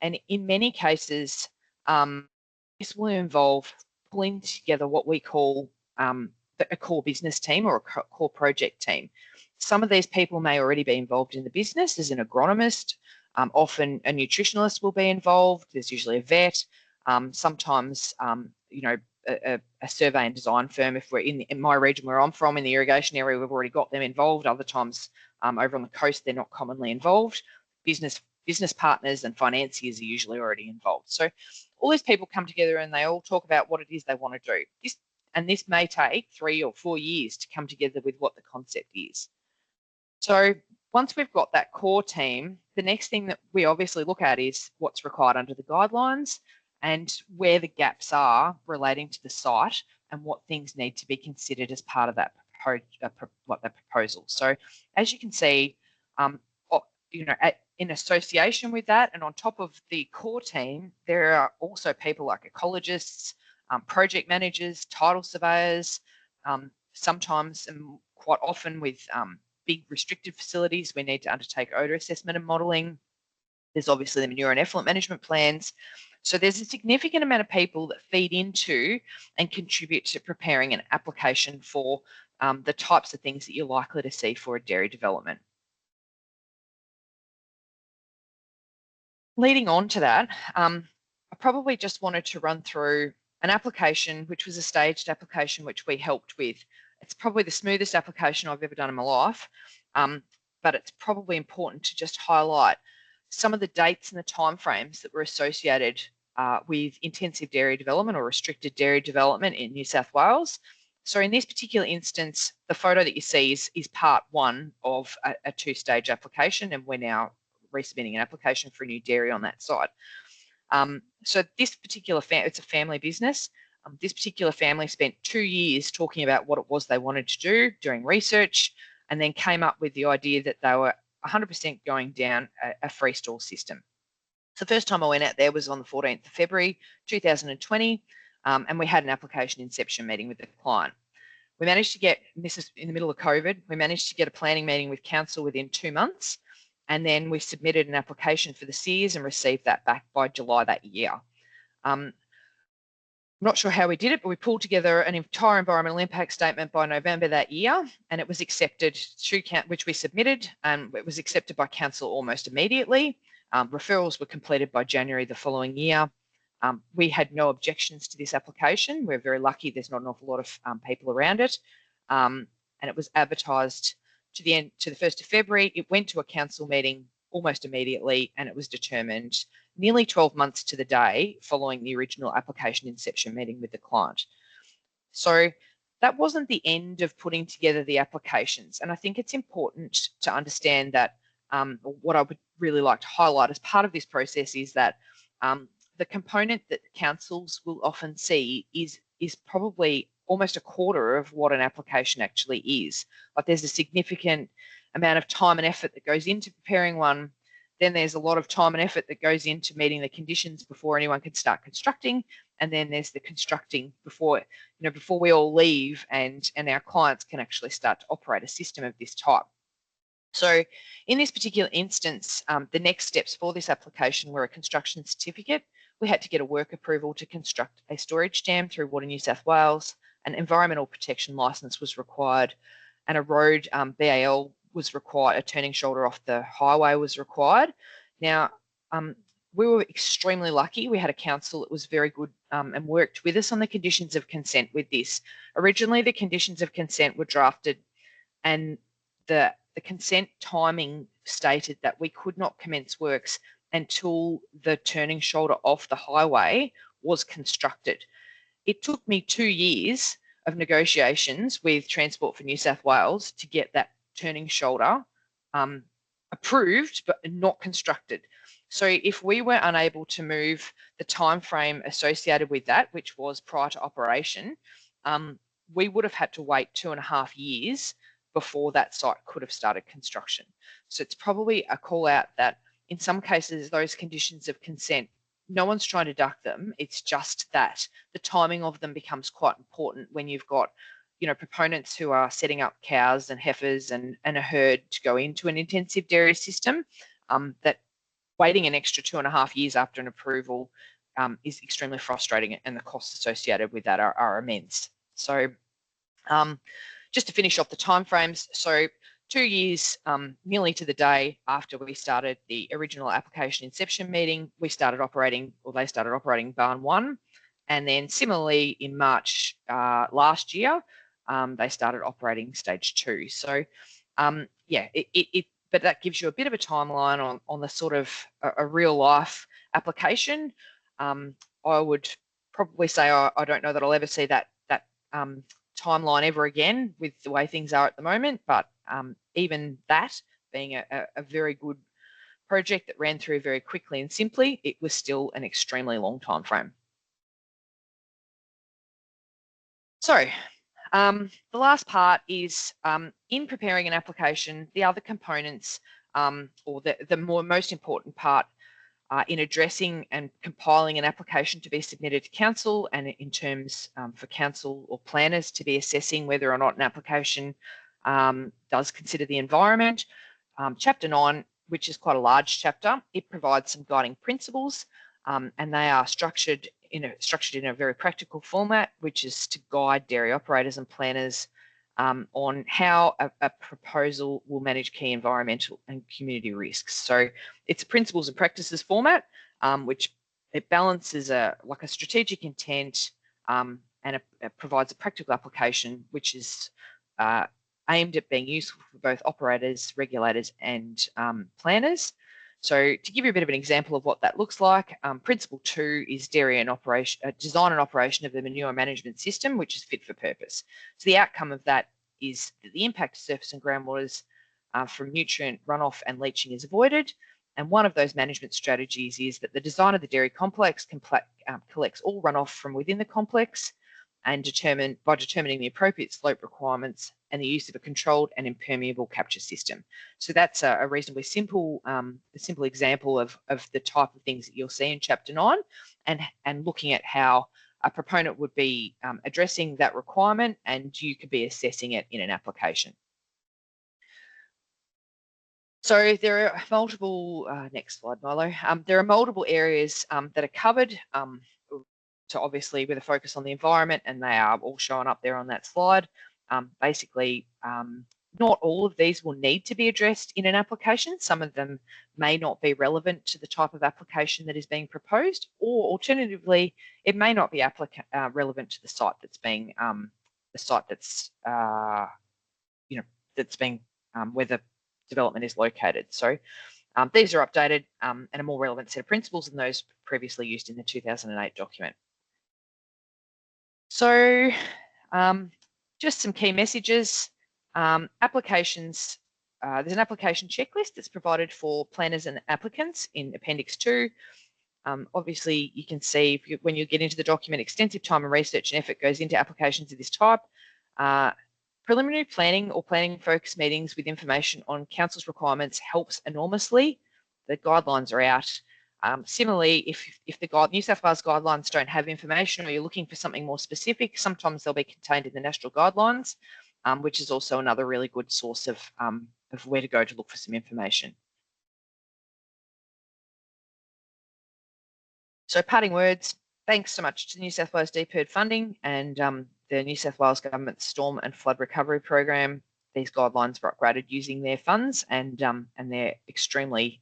And in many cases, this will involve pulling together what we call a core business team or a core project team. Some of these people may already be involved in the business as an agronomist. Often a nutritionalist will be involved. There's usually a vet. Sometimes, a survey and design firm. If we're in my region where I'm from, in the irrigation area, we've already got them involved. Other times over on the coast, they're not commonly involved. Business partners and financiers are usually already involved. So all these people come together and they all talk about what it is they want to do. This may take 3 or 4 years to come together with what the concept is. So once we've got that core team, the next thing that we obviously look at is what's required under the guidelines and where the gaps are relating to the site and what things need to be considered as part of that proposal. So as you can see, in association with that and on top of the core team, there are also people like ecologists, project managers, title surveyors, sometimes and quite often with big restricted facilities, we need to undertake odour assessment and modelling. There's obviously the manure and effluent management plans. So there's a significant amount of people that feed into and contribute to preparing an application for the types of things that you're likely to see for a dairy development. Leading on to that, I probably just wanted to run through an application, which was a staged application, which we helped with. It's probably the smoothest application I've ever done in my life, but it's probably important to just highlight some of the dates and the timeframes that were associated with intensive dairy development or restricted dairy development in New South Wales. So in this particular instance, the photo that you see is part one of a two-stage application, and we're now resubmitting an application for a new dairy on that site. So this particular it's a family business. This particular family spent 2 years talking about what it was they wanted to do, doing research, and then came up with the idea that they were 100% going down a freestall system. So the first time I went out there was on the 14th of February 2020, and we had an application inception meeting with the client. We managed to get, and this is in the middle of COVID, we managed to get a planning meeting with council within 2 months, and then we submitted an application for the SEARs and received that back by July that year. I'm not sure how we did it, but we pulled together an entire environmental impact statement by November that year, and it was accepted through which we submitted, and it was accepted by council almost immediately. Referrals were completed by January the following year. We had no objections to this application. We're very lucky there's not an awful lot of people around it, and it was advertised to the 1st of February. It went to a council meeting almost immediately, and it was determined nearly 12 months to the day following the original application inception meeting with the client. So that wasn't the end of putting together the applications, and I think it's important to understand that what I would really like to highlight as part of this process is that the component that councils will often see is probably almost a quarter of what an application actually is. Like, there's a significant amount of time and effort that goes into preparing one. Then there's a lot of time and effort that goes into meeting the conditions before anyone can start constructing. And then there's the constructing before we all leave and our clients can actually start to operate a system of this type. So in this particular instance, the next steps for this application were a construction certificate. We had to get a work approval to construct a storage dam through Water New South Wales. An environmental protection licence was required, and a road BAL was required. A turning shoulder off the highway was required. Now, we were extremely lucky. We had a council that was very good and worked with us on the conditions of consent with this. Originally, the conditions of consent were drafted, and the consent timing stated that we could not commence works until the turning shoulder off the highway was constructed. It took me 2 years of negotiations with Transport for New South Wales to get that turning shoulder approved but not constructed. So if we were unable to move the time frame associated with that, which was prior to operation, we would have had to wait 2.5 years before that site could have started construction. So it's probably a call out that in some cases, those conditions of consent, no one's trying to duck them. It's just that the timing of them becomes quite important when you've got, proponents who are setting up cows and heifers and a herd to go into an intensive dairy system, that waiting an extra 2.5 years after an approval is extremely frustrating, and the costs associated with that are immense. So just to finish off the timeframes, so 2 years, nearly to the day after we started the original application inception meeting, they started operating barn 1. And then similarly in March last year, they started operating stage 2. So yeah, but that gives you a bit of a timeline on the sort of a real life application. I would probably say I don't know that I'll ever see that timeline ever again with the way things are at the moment, but even that being a very good project that ran through very quickly and simply, it was still an extremely long time frame. So the last part is in preparing an application, the other components or the most important part in addressing and compiling an application to be submitted to council, and in terms for council or planners to be assessing whether or not an application does consider the environment. Chapter 9, which is quite a large chapter, it provides some guiding principles, and they are structured in a very practical format, which is to guide dairy operators and planners on how a proposal will manage key environmental and community risks. So it's a principles and practices format, which it balances like a strategic intent, and it provides a practical application, which is aimed at being useful for both operators, regulators, and planners. So to give you a bit of an example of what that looks like, Principle 2 is design and operation of the manure management system, which is fit for purpose. So the outcome of that is that the impact to surface and groundwaters from nutrient runoff and leaching is avoided. And one of those management strategies is that the design of the dairy complex collects all runoff from within the complex, and by determining the appropriate slope requirements and the use of a controlled and impermeable capture system. So that's a reasonably simple example of the type of things that you'll see in Chapter 9, and looking at how a proponent would be addressing that requirement, and you could be assessing it in an application. So there are multiple, next slide, Milo. There are multiple areas that are covered, so obviously with a focus on the environment, and they are all shown up there on that slide. Basically, not all of these will need to be addressed in an application. Some of them may not be relevant to the type of application that is being proposed, or alternatively, it may not be relevant to the site that's being that's being where the development is located. So these are updated and a more relevant set of principles than those previously used in the 2008 document. So just some key messages. Applications, there's an application checklist that's provided for planners and applicants in Appendix 2. Obviously, you can see when you get into the document, extensive time and research and effort goes into applications of this type. Preliminary planning or planning focus meetings with information on council's requirements helps enormously. The guidelines are out. Similarly, if the New South Wales guidelines don't have information, or you're looking for something more specific, sometimes they'll be contained in the national guidelines, which is also another really good source of where to go to look for some information. So parting words, thanks so much to the New South Wales DPIRD funding and the New South Wales Government Storm and Flood Recovery Program. These guidelines were upgraded using their funds, and they're extremely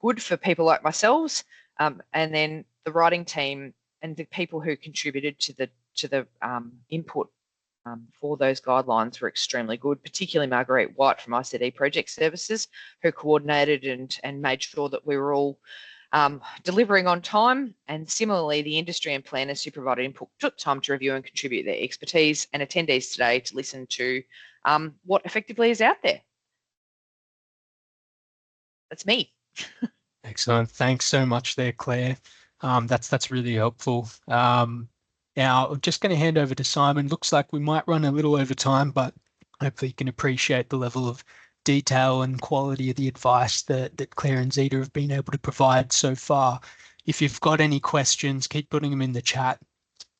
good for people like myself, and then the writing team and the people who contributed to the input for those guidelines were extremely good, particularly Marguerite White from ICD Project Services, who coordinated and made sure that we were all delivering on time. And similarly, the industry and planners who provided input took time to review and contribute their expertise, and attendees today to listen to what effectively is out there. That's me. Excellent. Thanks so much there, Claire. That's really helpful. Now, I'm just going to hand over to Simon. Looks like we might run a little over time, but hopefully you can appreciate the level of detail and quality of the advice that Claire and Zita have been able to provide so far. If you've got any questions, keep putting them in the chat.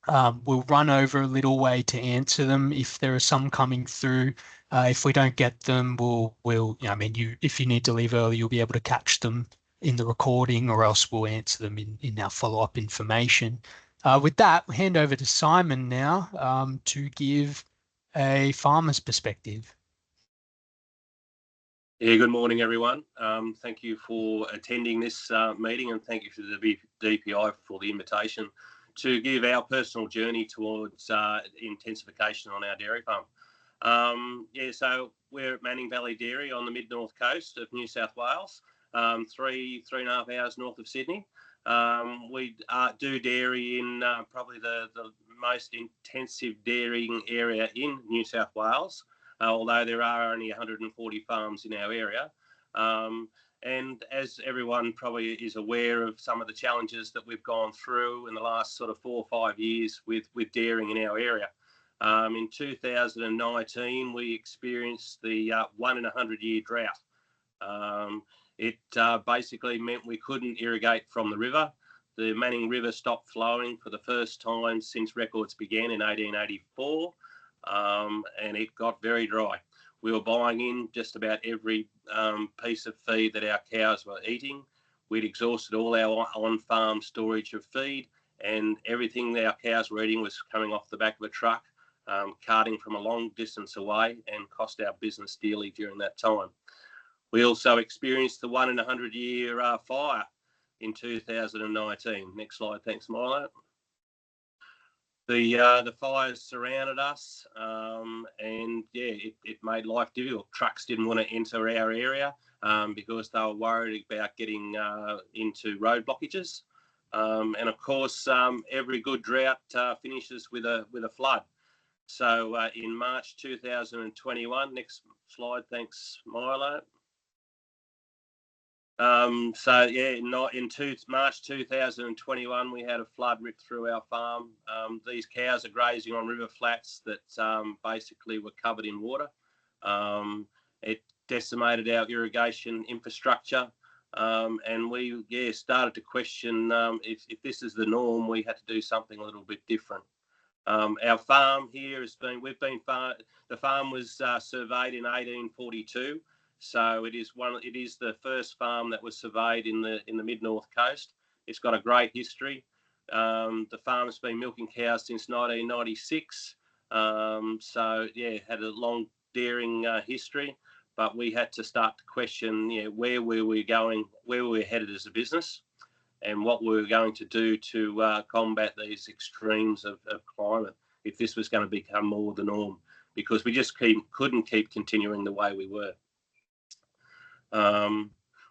We'll run over a little way to answer them if there are some coming through. If we don't get them, if you need to leave early, you'll be able to catch them in the recording, or else we'll answer them in our follow-up information. With that, we'll hand over to Simon now to give a farmer's perspective. Yeah, good morning, everyone. Thank you for attending this meeting, and thank you to the DPI for the invitation to give our personal journey towards intensification on our dairy farm. So we're at Manning Valley Dairy on the mid-north coast of New South Wales, 3.5 hours north of Sydney. We do dairy in probably the most intensive dairying area in New South Wales, although there are only 140 farms in our area. And as everyone probably is aware of some of the challenges that we've gone through in the last sort of 4 or 5 years with dairying in our area. In 2019, we experienced the 1 in 100 year drought. It basically meant we couldn't irrigate from the river. The Manning River stopped flowing for the first time since records began in 1884, and it got very dry. We were buying in just about every piece of feed that our cows were eating. We'd exhausted all our on-farm storage of feed, and everything that our cows were eating was coming off the back of a truck, carting from a long distance away, and cost our business dearly during that time. We also experienced the 1 in 100 year fire in 2019. Next slide, thanks, Milo. The fires surrounded us, and yeah, it made life difficult. Trucks didn't want to enter our area because they were worried about getting into road blockages. And of course, every good drought finishes with a flood. So in March 2021, next slide, thanks, Milo. So yeah, in March 2021, we had a flood rip through our farm. These cows are grazing on river flats that basically were covered in water. It decimated our irrigation infrastructure, and we started to question if this is the norm, we had to do something a little bit different. Our farm here the farm was surveyed in 1842. So it is the first farm that was surveyed in the mid-north coast. It's got a great history. The farm's been milking cows since 1996. So yeah, had a long dairying history, but we had to start to question where were we going, where were we headed as a business, and what we were going to do to combat these extremes of climate if this was going to become more the norm, because we just couldn't keep continuing the way we were.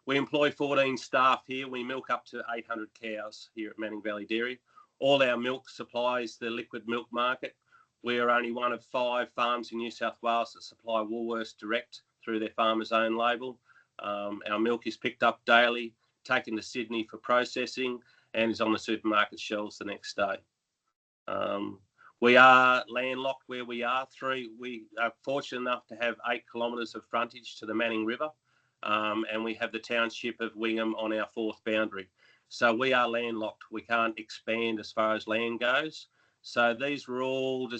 We employ 14 staff here. We milk up to 800 cows here at Manning Valley Dairy. All our milk supplies the liquid milk market. We are only one of 5 farms in New South Wales that supply Woolworths direct through their farmer's own label. Our milk is picked up daily, taken to Sydney for processing, and is on the supermarket shelves the next day. We are landlocked where we are. We are fortunate enough to have 8 kilometres of frontage to the Manning River. And we have the township of Wingham on our 4th boundary. So we are landlocked. We can't expand as far as land goes. So these were all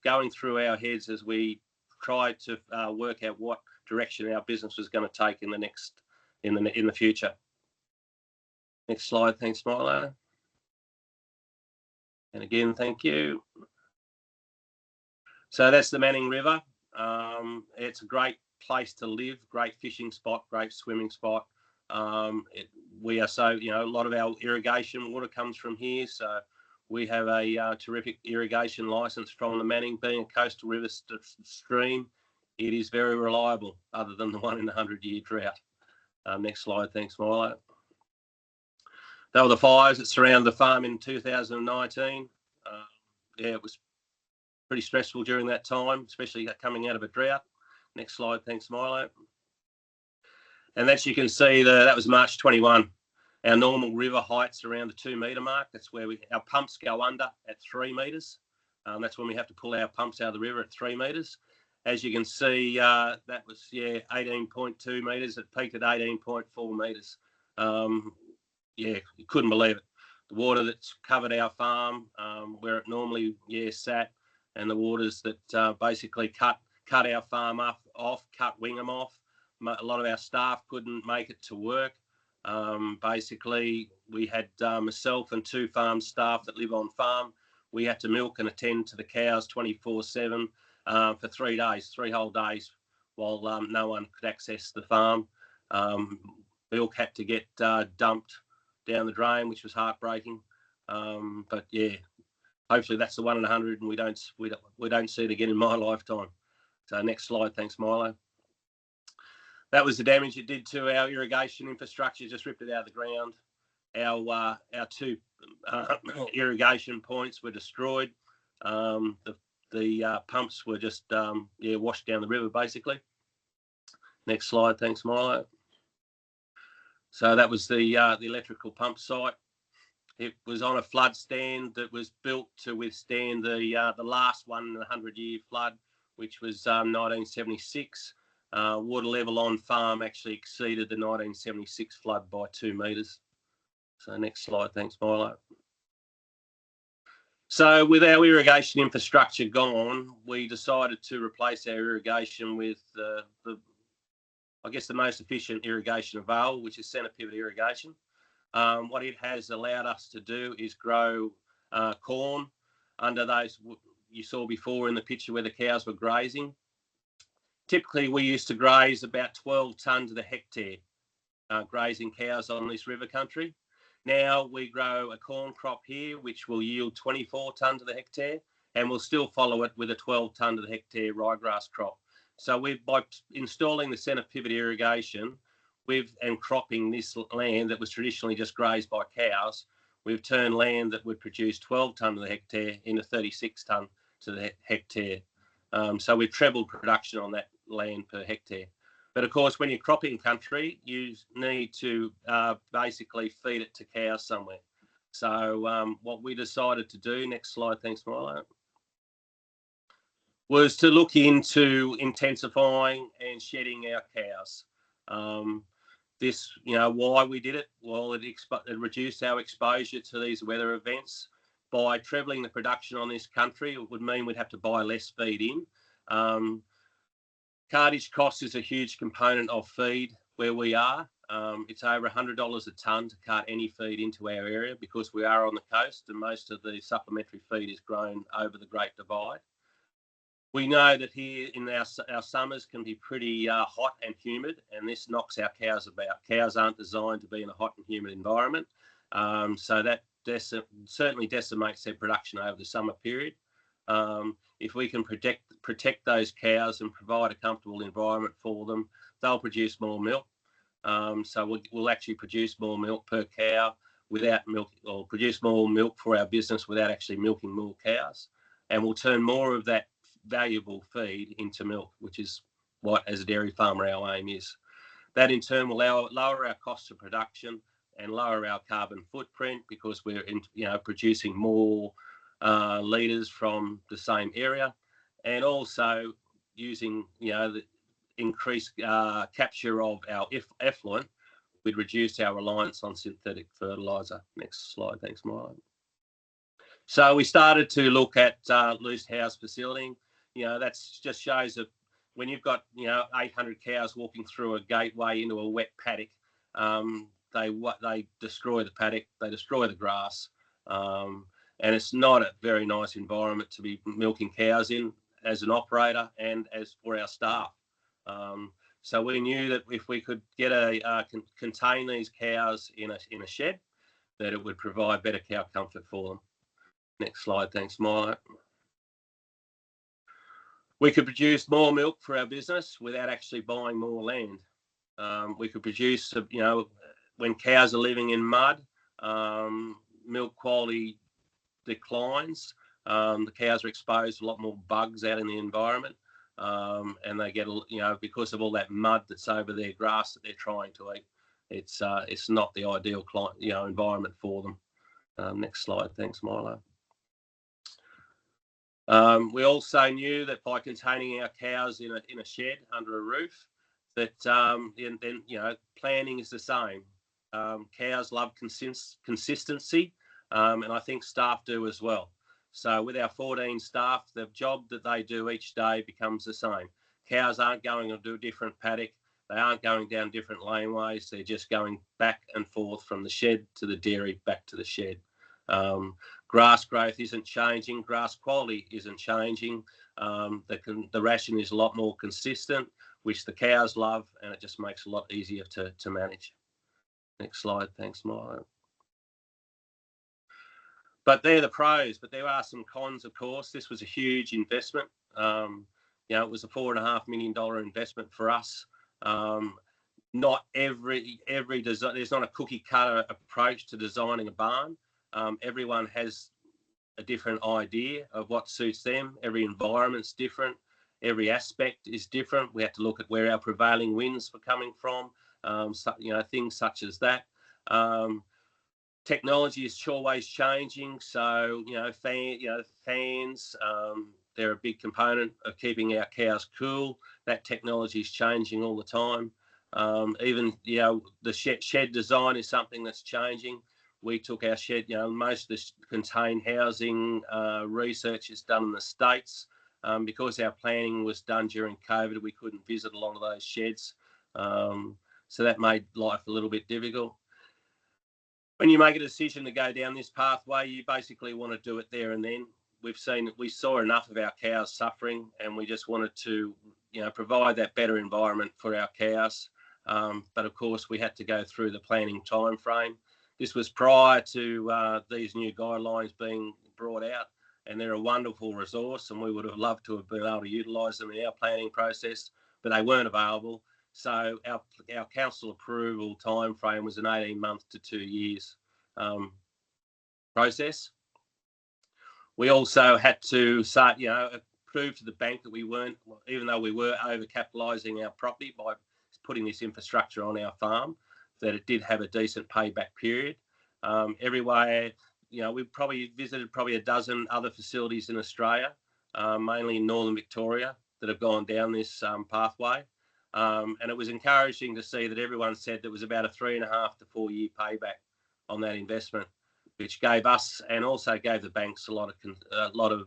going through our heads as we tried to work out what direction our business was going to take in the future. Next slide, thanks, Milo. And again, thank you. So that's the Manning River. It's a great place to live, great fishing spot, great swimming spot. We are a lot of our irrigation water comes from here, so we have a terrific irrigation license from the Manning. Being a coastal river stream, it is very reliable, other than the 1 in 100 year drought. Next slide, thanks, Milo. They were the fires that surrounded the farm in 2019. It was pretty stressful during that time, especially coming out of a drought. Next slide, thanks, Milo. And as you can see, that was March 21. Our normal river height's around the 2 metre mark. That's where our pumps go under at 3 metres. That's when we have to pull our pumps out of the river at 3 metres. As you can see, that was 18.2 metres. It peaked at 18.4 metres. You couldn't believe it. The water that's covered our farm, where it normally sat, and the waters that basically cut our farm off, cut Wingham off. A lot of our staff couldn't make it to work. Basically, we had myself and 2 farm staff that live on farm. We had to milk and attend to the cows 24/7 for 3 days, 3 whole days, while no one could access the farm. Milk had to get dumped down the drain, which was heartbreaking. But yeah, hopefully that's the 1 in 100, and we don't see it again in my lifetime. So next slide, thanks, Milo. That was the damage it did to our irrigation infrastructure. Just ripped it out of the ground. Our 2 irrigation points were destroyed. The pumps were just washed down the river, basically. Next slide, thanks, Milo. So that was the electrical pump site. It was on a flood stand that was built to withstand the last 1 in 100 year flood, which was 1976. water level on farm actually exceeded the 1976 flood by 2 metres. So next slide, thanks Milo. So with our irrigation infrastructure gone, we decided to replace our irrigation with I guess the most efficient irrigation available, which is centre pivot irrigation. What it has allowed us to do is grow corn under those you saw before in the picture where the cows were grazing. Typically, we used to graze about 12 tonnes of the hectare grazing cows on this river country. Now we grow a corn crop here, which will yield 24 tonnes of the hectare, and we'll still follow it with a 12 tonne of the hectare ryegrass crop. So by installing the centre pivot irrigation and cropping this land that was traditionally just grazed by cows, we've turned land that would produce 12 tonne of the hectare into 36 tonne to the hectare. So we've trebled production on that land per hectare. But of course, when you're cropping country, you need to basically feed it to cows somewhere. So what we decided to do, next slide, thanks Milo, was to look into intensifying and shedding our cows. This, why we did it? Well, it reduced our exposure to these weather events. By trebling the production on this country, it would mean we'd have to buy less feed in. Cartage cost is a huge component of feed where we are. It's over $100 a tonne to cart any feed into our area because we are on the coast and most of the supplementary feed is grown over the Great Divide. We know that here in our summers can be pretty hot and humid, and this knocks our cows about. Cows aren't designed to be in a hot and humid environment, so that certainly decimates their production over the summer period. If we can protect those cows and provide a comfortable environment for them, they'll produce more milk. So we'll actually produce more milk per cow without milk, or produce more milk for our business without actually milking more cows, and we'll turn more of that valuable feed into milk, which is what, as a dairy farmer, our aim is. That in turn will lower our cost of production and lower our carbon footprint because we're producing more litres from the same area, and also using the increased capture of our effluent, we'd reduce our reliance on synthetic fertiliser. Next slide, thanks Milo. So we started to look at loose house facility. That just shows that when you've got 800 cows walking through a gateway into a wet paddock, they destroy the paddock, they destroy the grass, and it's not a very nice environment to be milking cows in as an operator and as for our staff. So we knew that if we could get contain these cows in a shed, that it would provide better cow comfort for them. Next slide, thanks Milo. We could produce more milk for our business without actually buying more land. We could produce, when cows are living in mud, milk quality declines. The cows are exposed to a lot more bugs out in the environment, and they get, because of all that mud that's over their grass that they're trying to eat, it's not the ideal environment for them. Next slide, thanks Milo. We also knew that by containing our cows in a shed under a roof, that planning is the same. Cows love consistency, and I think staff do as well. So with our 14 staff, the job that they do each day becomes the same. Cows aren't going to do a different paddock. They aren't going down different laneways. They're just going back and forth from the shed to the dairy, back to the shed. Grass growth isn't changing. Grass quality isn't changing. The ration is a lot more consistent, which the cows love, and it just makes it a lot easier to manage. Next slide, thanks Milo. But they're the pros, but there are some cons, of course. This was a huge investment. It was a $4.5 million investment for us. Not every design, there's not a cookie cutter approach to designing a barn. Everyone has a different idea of what suits them. Every environment's different. Every aspect is different. We have to look at where our prevailing winds were coming from. Things such as that. Technology is always changing. So, fans, they're a big component of keeping our cows cool. That technology is changing all the time. Even, the shed design is something that's changing. We took our shed, most of the contained housing research is done in the States. Because our planning was done during COVID, we couldn't visit a lot of those sheds. So that made life a little bit difficult. When you make a decision to go down this pathway, you basically want to do it there and then. We saw enough of our cows suffering, and we just wanted to, provide that better environment for our cows. But of course, we had to go through the planning time frame. This was prior to these new guidelines being brought out, and they're a wonderful resource, and we would have loved to have been able to utilise them in our planning process, but they weren't available. So our council approval time frame was an 18-month to 2 years process. We also had to start, prove to the bank that we weren't, even though we were overcapitalising our property by putting this infrastructure on our farm, that it did have a decent payback period. Everywhere, we probably visited a dozen other facilities in Australia, mainly in northern Victoria, that have gone down this pathway. And it was encouraging to see that everyone said there was about a 3.5 to 4 year payback on that investment, which gave us and also gave the banks a lot of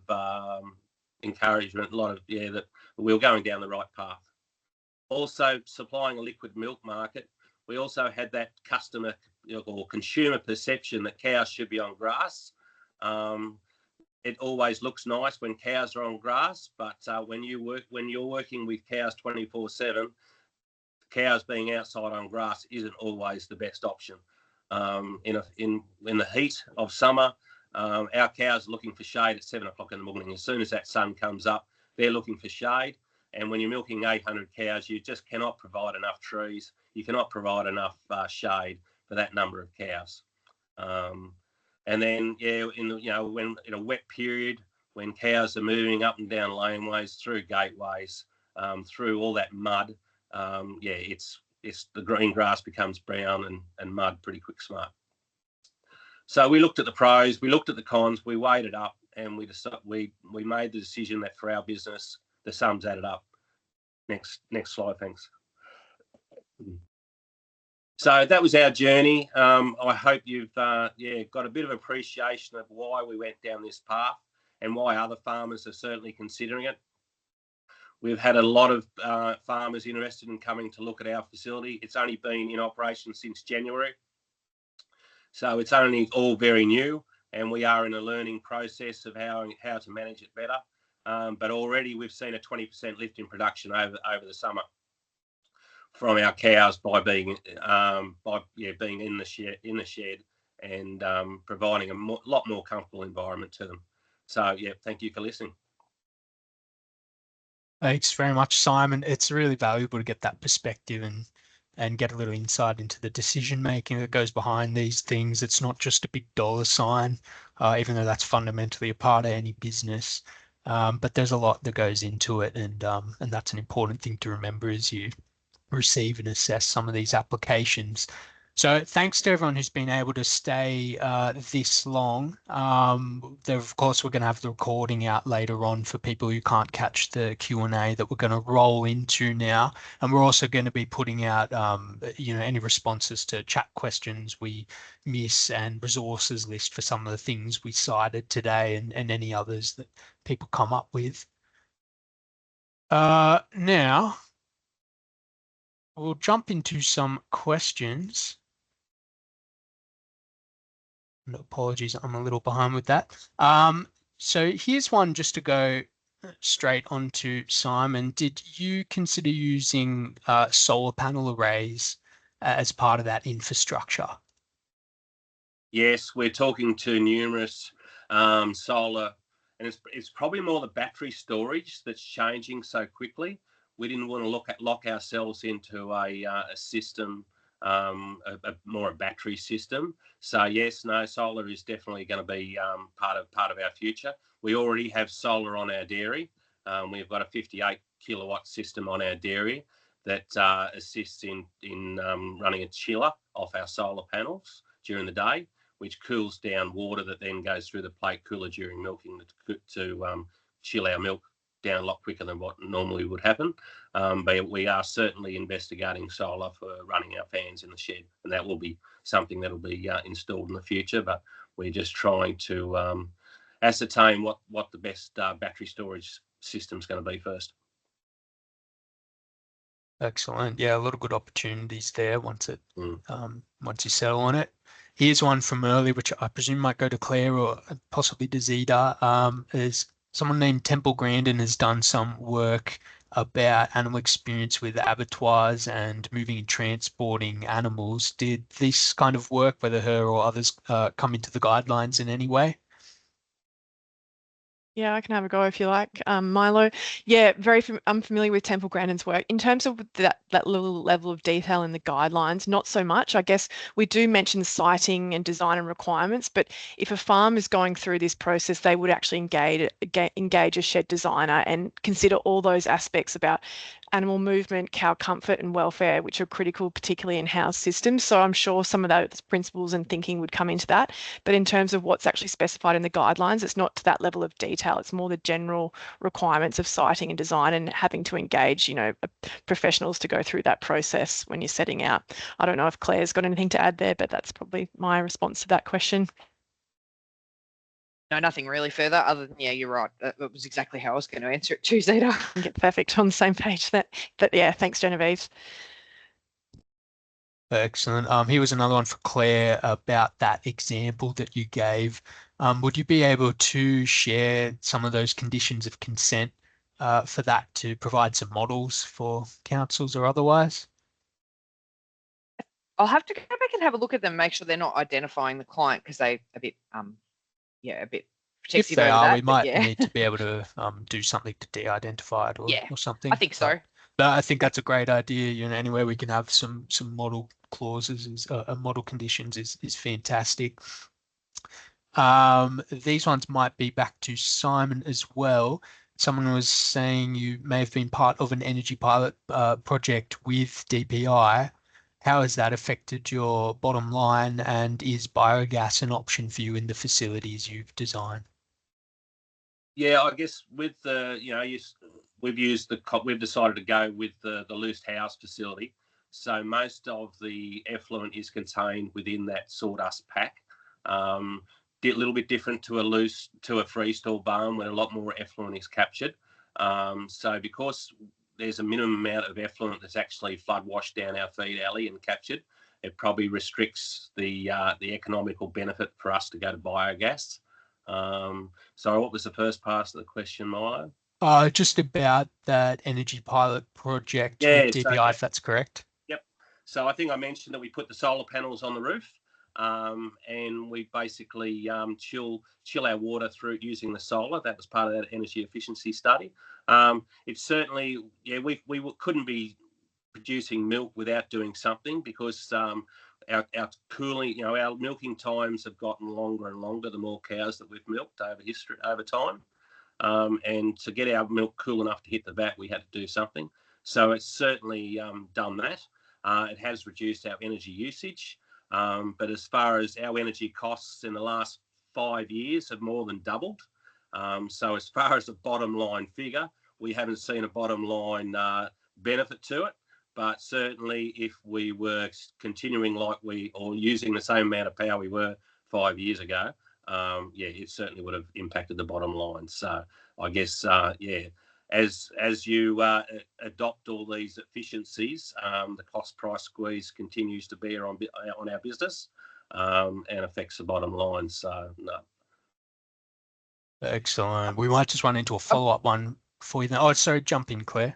encouragement, that we were going down the right path. Also, supplying a liquid milk market, we also had that customer or consumer perception that cows should be on grass. It always looks nice when cows are on grass, but when you're working with cows 24/7, cows being outside on grass isn't always the best option. In the heat of summer, our cows are looking for shade at 7 o'clock in the morning. As soon as that sun comes up, they're looking for shade. And when you're milking 800 cows, you just cannot provide enough trees. You cannot provide enough shade for that number of cows. And then, when in a wet period, when cows are moving up and down laneways, through gateways, through all that mud, it's the green grass becomes brown and mud pretty quick smart. So we looked at the pros, we looked at the cons, we weighed it up, and we made the decision that for our business, the sums added up. Next slide, thanks. So that was our journey. I hope you've got a bit of appreciation of why we went down this path and why other farmers are certainly considering it. We've had a lot of farmers interested in coming to look at our facility. It's only been in operation since January, so it's only all very new, and we are in a learning process of how to manage it better. But already we've seen a 20% lift in production over the summer from our cows by being in the shed and providing a lot more comfortable environment to them. So thank you for listening. Thanks very much, Simon. It's really valuable to get that perspective and get a little insight into the decision making that goes behind these things. It's not just a big dollar sign, even though that's fundamentally a part of any business. But there's a lot that goes into it, and that's an important thing to remember as you receive and assess some of these applications. So thanks to everyone who's been able to stay this long. Of course, we're going to have the recording out later on for people who can't catch the Q&A that we're going to roll into now. And we're also going to be putting out any responses to chat questions we miss and resources list for some of the things we cited today and any others that people come up with. Now, we'll jump into some questions. Apologies, I'm a little behind with that. So here's one just to go straight on to Simon. Did you consider using solar panel arrays as part of that infrastructure? Yes, we're talking to numerous solar, and it's probably more the battery storage that's changing so quickly. We didn't want to lock ourselves into a system, more a battery system. So yes, no, solar is definitely going to be part of our future. We already have solar on our dairy. We've got a 58 kilowatt system on our dairy that assists in running a chiller off our solar panels during the day, which cools down water that then goes through the plate cooler during milking to chill our milk down a lot quicker than what normally would happen. But we are certainly investigating solar for running our fans in the shed, and that will be something that will be installed in the future. But we're just trying to ascertain what the best battery storage system is going to be first. Excellent. Yeah, a lot of good opportunities there once you settle on it. Here's one from earlier, which I presume might go to Claire or possibly to Zita. Is someone named Temple Grandin has done some work about animal experience with abattoirs and moving and transporting animals. Did this kind of work, whether her or others, come into the guidelines in any way? Yeah, I can have a go if you like, Milo. Yeah, I'm familiar with Temple Grandin's work. In terms of that little level of detail in the guidelines, not so much. I guess we do mention siting and design and requirements, but if a farm is going through this process, they would actually engage a shed designer and consider all those aspects about animal movement, cow comfort and welfare, which are critical, particularly in house systems. So I'm sure some of those principles and thinking would come into that. But in terms of what's actually specified in the guidelines, it's not to that level of detail. It's more the general requirements of siting and design and having to engage, professionals to go through that process when you're setting out. I don't know if Claire's got anything to add there, but that's probably my response to that question. No, nothing really further other than, yeah, you're right. That was exactly how I was going to answer it too, Zita. Get perfect on the same page. Yeah, thanks, Genevieve. Excellent. Here was another one for Claire about that example that you gave. Would you be able to share some of those conditions of consent for that to provide some models for councils or otherwise? I'll have to go back and have a look at them, make sure they're not identifying the client because they're a bit protective if they over are, that. we might need to be able to do something to de-identify it or something. I think so. But I think that's a great idea. Anywhere we can have some model clauses, model conditions is fantastic. These ones might be back to Simon as well. Someone was saying you may have been part of an energy pilot project with DPI. How has that affected your bottom line, and is biogas an option for you in the facilities you've designed? Yeah, I guess with the, we've decided to go with the loose house facility. So most of the effluent is contained within that sawdust pack. A little bit different to a freestall barn where a lot more effluent is captured. So because there's a minimum amount of effluent that's actually flood washed down our feed alley and captured, it probably restricts the economical benefit for us to go to biogas. So what was the first part of the question, Milo? Just about that energy pilot project with DPI, if that's correct. Yep. So I think I mentioned that we put the solar panels on the roof, and we basically chill our water through using the solar. That was part of that energy efficiency study. It's certainly, we couldn't be producing milk without doing something because our cooling, our milking times have gotten longer and longer the more cows that we've milked over time. And to get our milk cool enough to hit the vat, we had to do something. So it's certainly done that. It has reduced our energy usage. But as far as our energy costs in the last 5 years have more than doubled. So as far as the bottom line figure, we haven't seen a bottom line benefit to it. But certainly if we were continuing or using the same amount of power we were 5 years ago, it certainly would have impacted the bottom line. So I guess, as you adopt all these efficiencies, the cost price squeeze continues to bear on our business and affects the bottom line. So no. Excellent. We might just run into a follow-up one for you. Oh, sorry, jump in, Claire.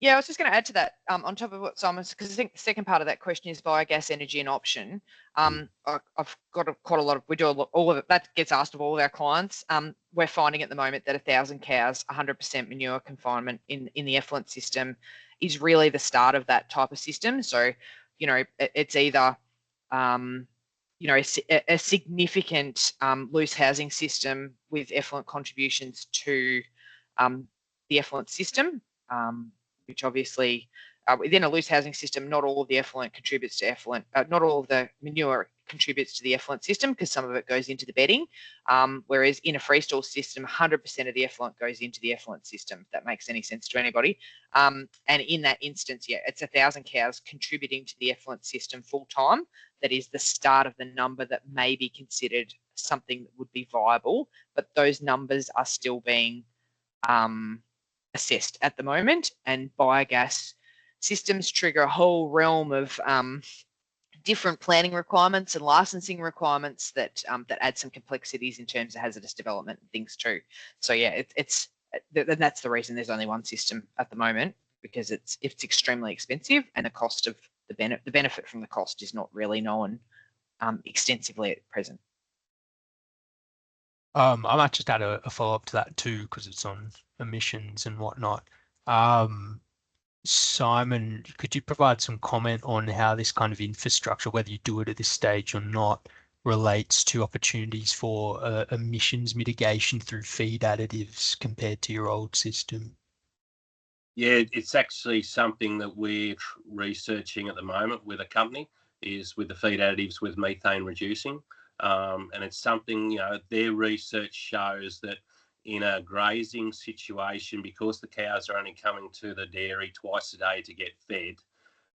Yeah, I was just going to add to that on top of what Simon's, because I think the second part of that question is biogas energy an option. I've got quite a lot of, we do all of it, that gets asked of all of our clients. We're finding at the moment that 1,000 cows, 100% manure confinement in the effluent system is really the start of that type of system. So, it's either, a significant loose housing system with effluent contributions to the effluent system, which obviously within a loose housing system, not all of the effluent contributes to effluent, not all of the manure contributes to the effluent system because some of it goes into the bedding, whereas in a freestall system, 100% of the effluent goes into the effluent system, if that makes any sense to anybody. And in that instance, yeah, it's 1,000 cows contributing to the effluent system full time. That is the start of the number that may be considered something that would be viable, but those numbers are still being assessed at the moment, and biogas systems trigger a whole realm of different planning requirements and licensing requirements that that add some complexities in terms of hazardous development and things too. So yeah, that's the reason there's only one system at the moment, because it's extremely expensive, and the cost of the benefit from the cost is not really known extensively at present. I might just add a follow-up to that too, because it's on emissions and whatnot. Simon, could you provide some comment on how this kind of infrastructure, whether you do it at this stage or not, relates to opportunities for emissions mitigation through feed additives compared to your old system? Yeah, it's actually something that we're researching at the moment with a company, is with the feed additives with methane reducing. And it's something, you know, their research shows that in a grazing situation, because the cows are only coming to the dairy twice a day to get fed,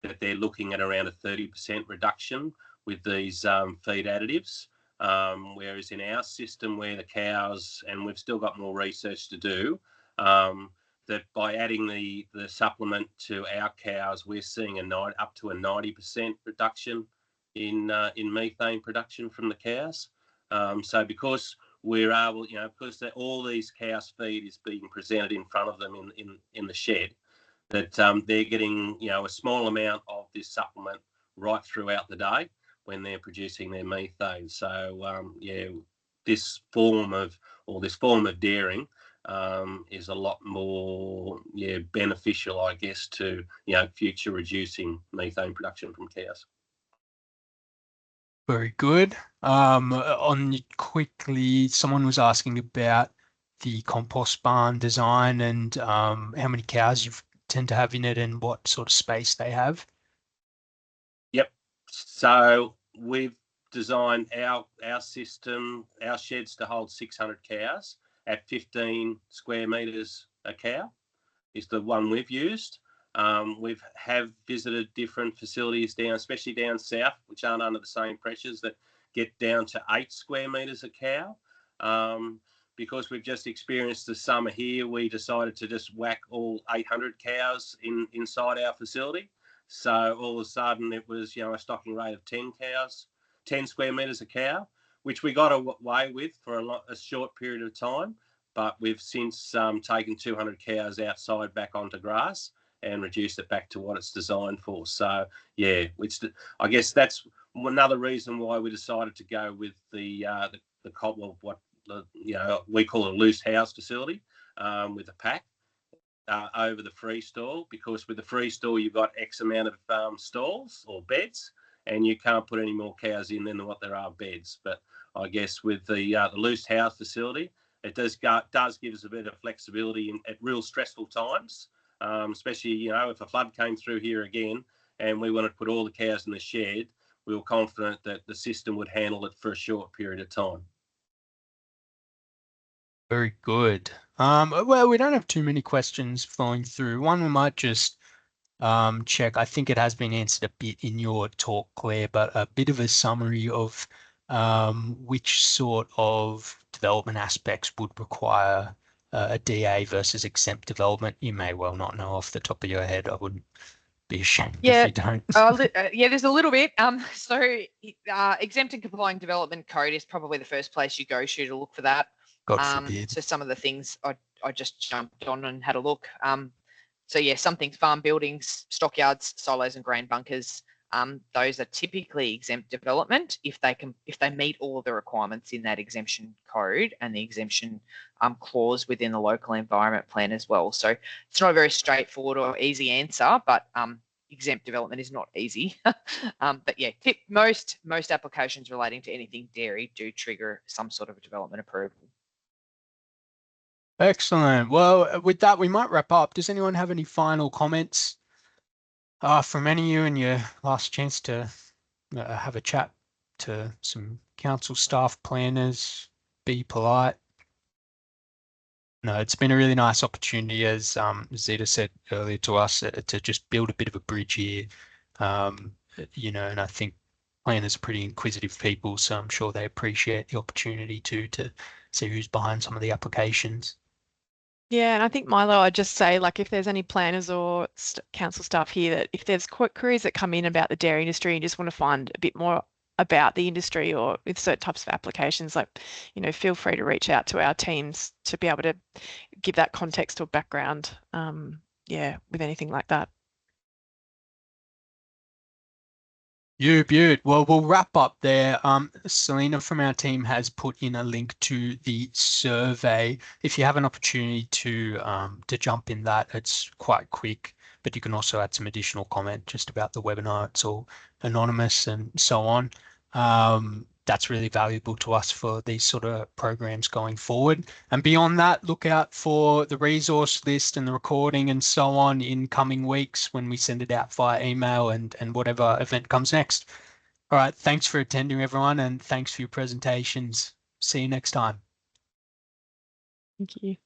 that they're looking at around a 30% reduction with these feed additives. Whereas in our system where the cows, and we've still got more research to do, that by adding the supplement to our cows, we're seeing up to a 90% reduction in methane production from the cows. So because we're able, you know, because all these cows' feed is being presented in front of them in the shed, that they're getting, you know, a small amount of this supplement right throughout the day when they're producing their methane. So yeah, this form of dairying is a lot more beneficial, I guess, to, you know, future reducing methane production from cows. Very good. On quickly, someone was asking about the compost barn design and how many cows you tend to have in it and what sort of space they have. Yep. So we've designed our system, our sheds to hold 600 cows at 15 square metres a cow is the one we've used. We've visited different facilities down, especially down south, which aren't under the same pressures, that get down to 8 square metres a cow. Because we've just experienced the summer here, we decided to just whack all 800 cows inside our facility. So all of a sudden it was, you know, a stocking rate of 10 square metres a cow, which we got away with for a short period of time. But we've since taken 200 cows outside back onto grass and reduced it back to what it's designed for. So yeah, I guess that's another reason why we decided to go with the we call it a loose house facility with a pack over the free stall, because with the free stall you've got X amount of stalls or beds, and you can't put any more cows in than what there are beds. But I guess with the loose house facility, it does give us a bit of flexibility at real stressful times, especially, you know, if a flood came through here again and we wanted to put all the cows in the shed, we were confident that the system would handle it for a short period of time. Very good. Well, we don't have too many questions flowing through. One we might just check. I think it has been answered a bit in your talk, Claire, but a bit of a summary of which sort of development aspects would require a DA versus exempt development. You may well not know off the top of your head. I wouldn't be ashamed if you don't. Yeah, there's a little bit. So exempt and complying development code is probably the first place you go to look for that. God forbid. So some of the things I just jumped on and had a look. So yeah, some things: farm buildings, stockyards, silos, and grain bunkers. Those are typically exempt development if they meet all of the requirements in that exemption code and the exemption clause within the local environment plan as well. So it's not a very straightforward or easy answer, but exempt development is not easy. But yeah, most applications relating to anything dairy do trigger some sort of a development approval. Excellent. Well, with that, we might wrap up. Does anyone have any final comments From any of you and your last chance to have a chat to some council staff, planners, be polite. No, it's been a really nice opportunity, as Zeta said earlier to us, to just build a bit of a bridge here. And I think planners are pretty inquisitive people, so I'm sure they appreciate the opportunity to see who's behind some of the applications. Yeah, and I think, Milo, I'd just say, like, if there's any planners or council staff here, that if there's queries that come in about the dairy industry and just want to find a bit more about the industry or with certain types of applications, like, feel free to reach out to our teams to be able to give that context or background, with anything like that. Beaut. Well, we'll wrap up there. Selena from our team has put in a link to the survey. If you have an opportunity to jump in that, it's quite quick, but you can also add some additional comment just about the webinar. It's all anonymous and so on. That's really valuable to us for these sort of programs going forward. And beyond that, look out for the resource list and the recording and so on in coming weeks when we send it out via email and whatever event comes next. All right, thanks for attending, everyone, and thanks for your presentations. See you next time. Thank you.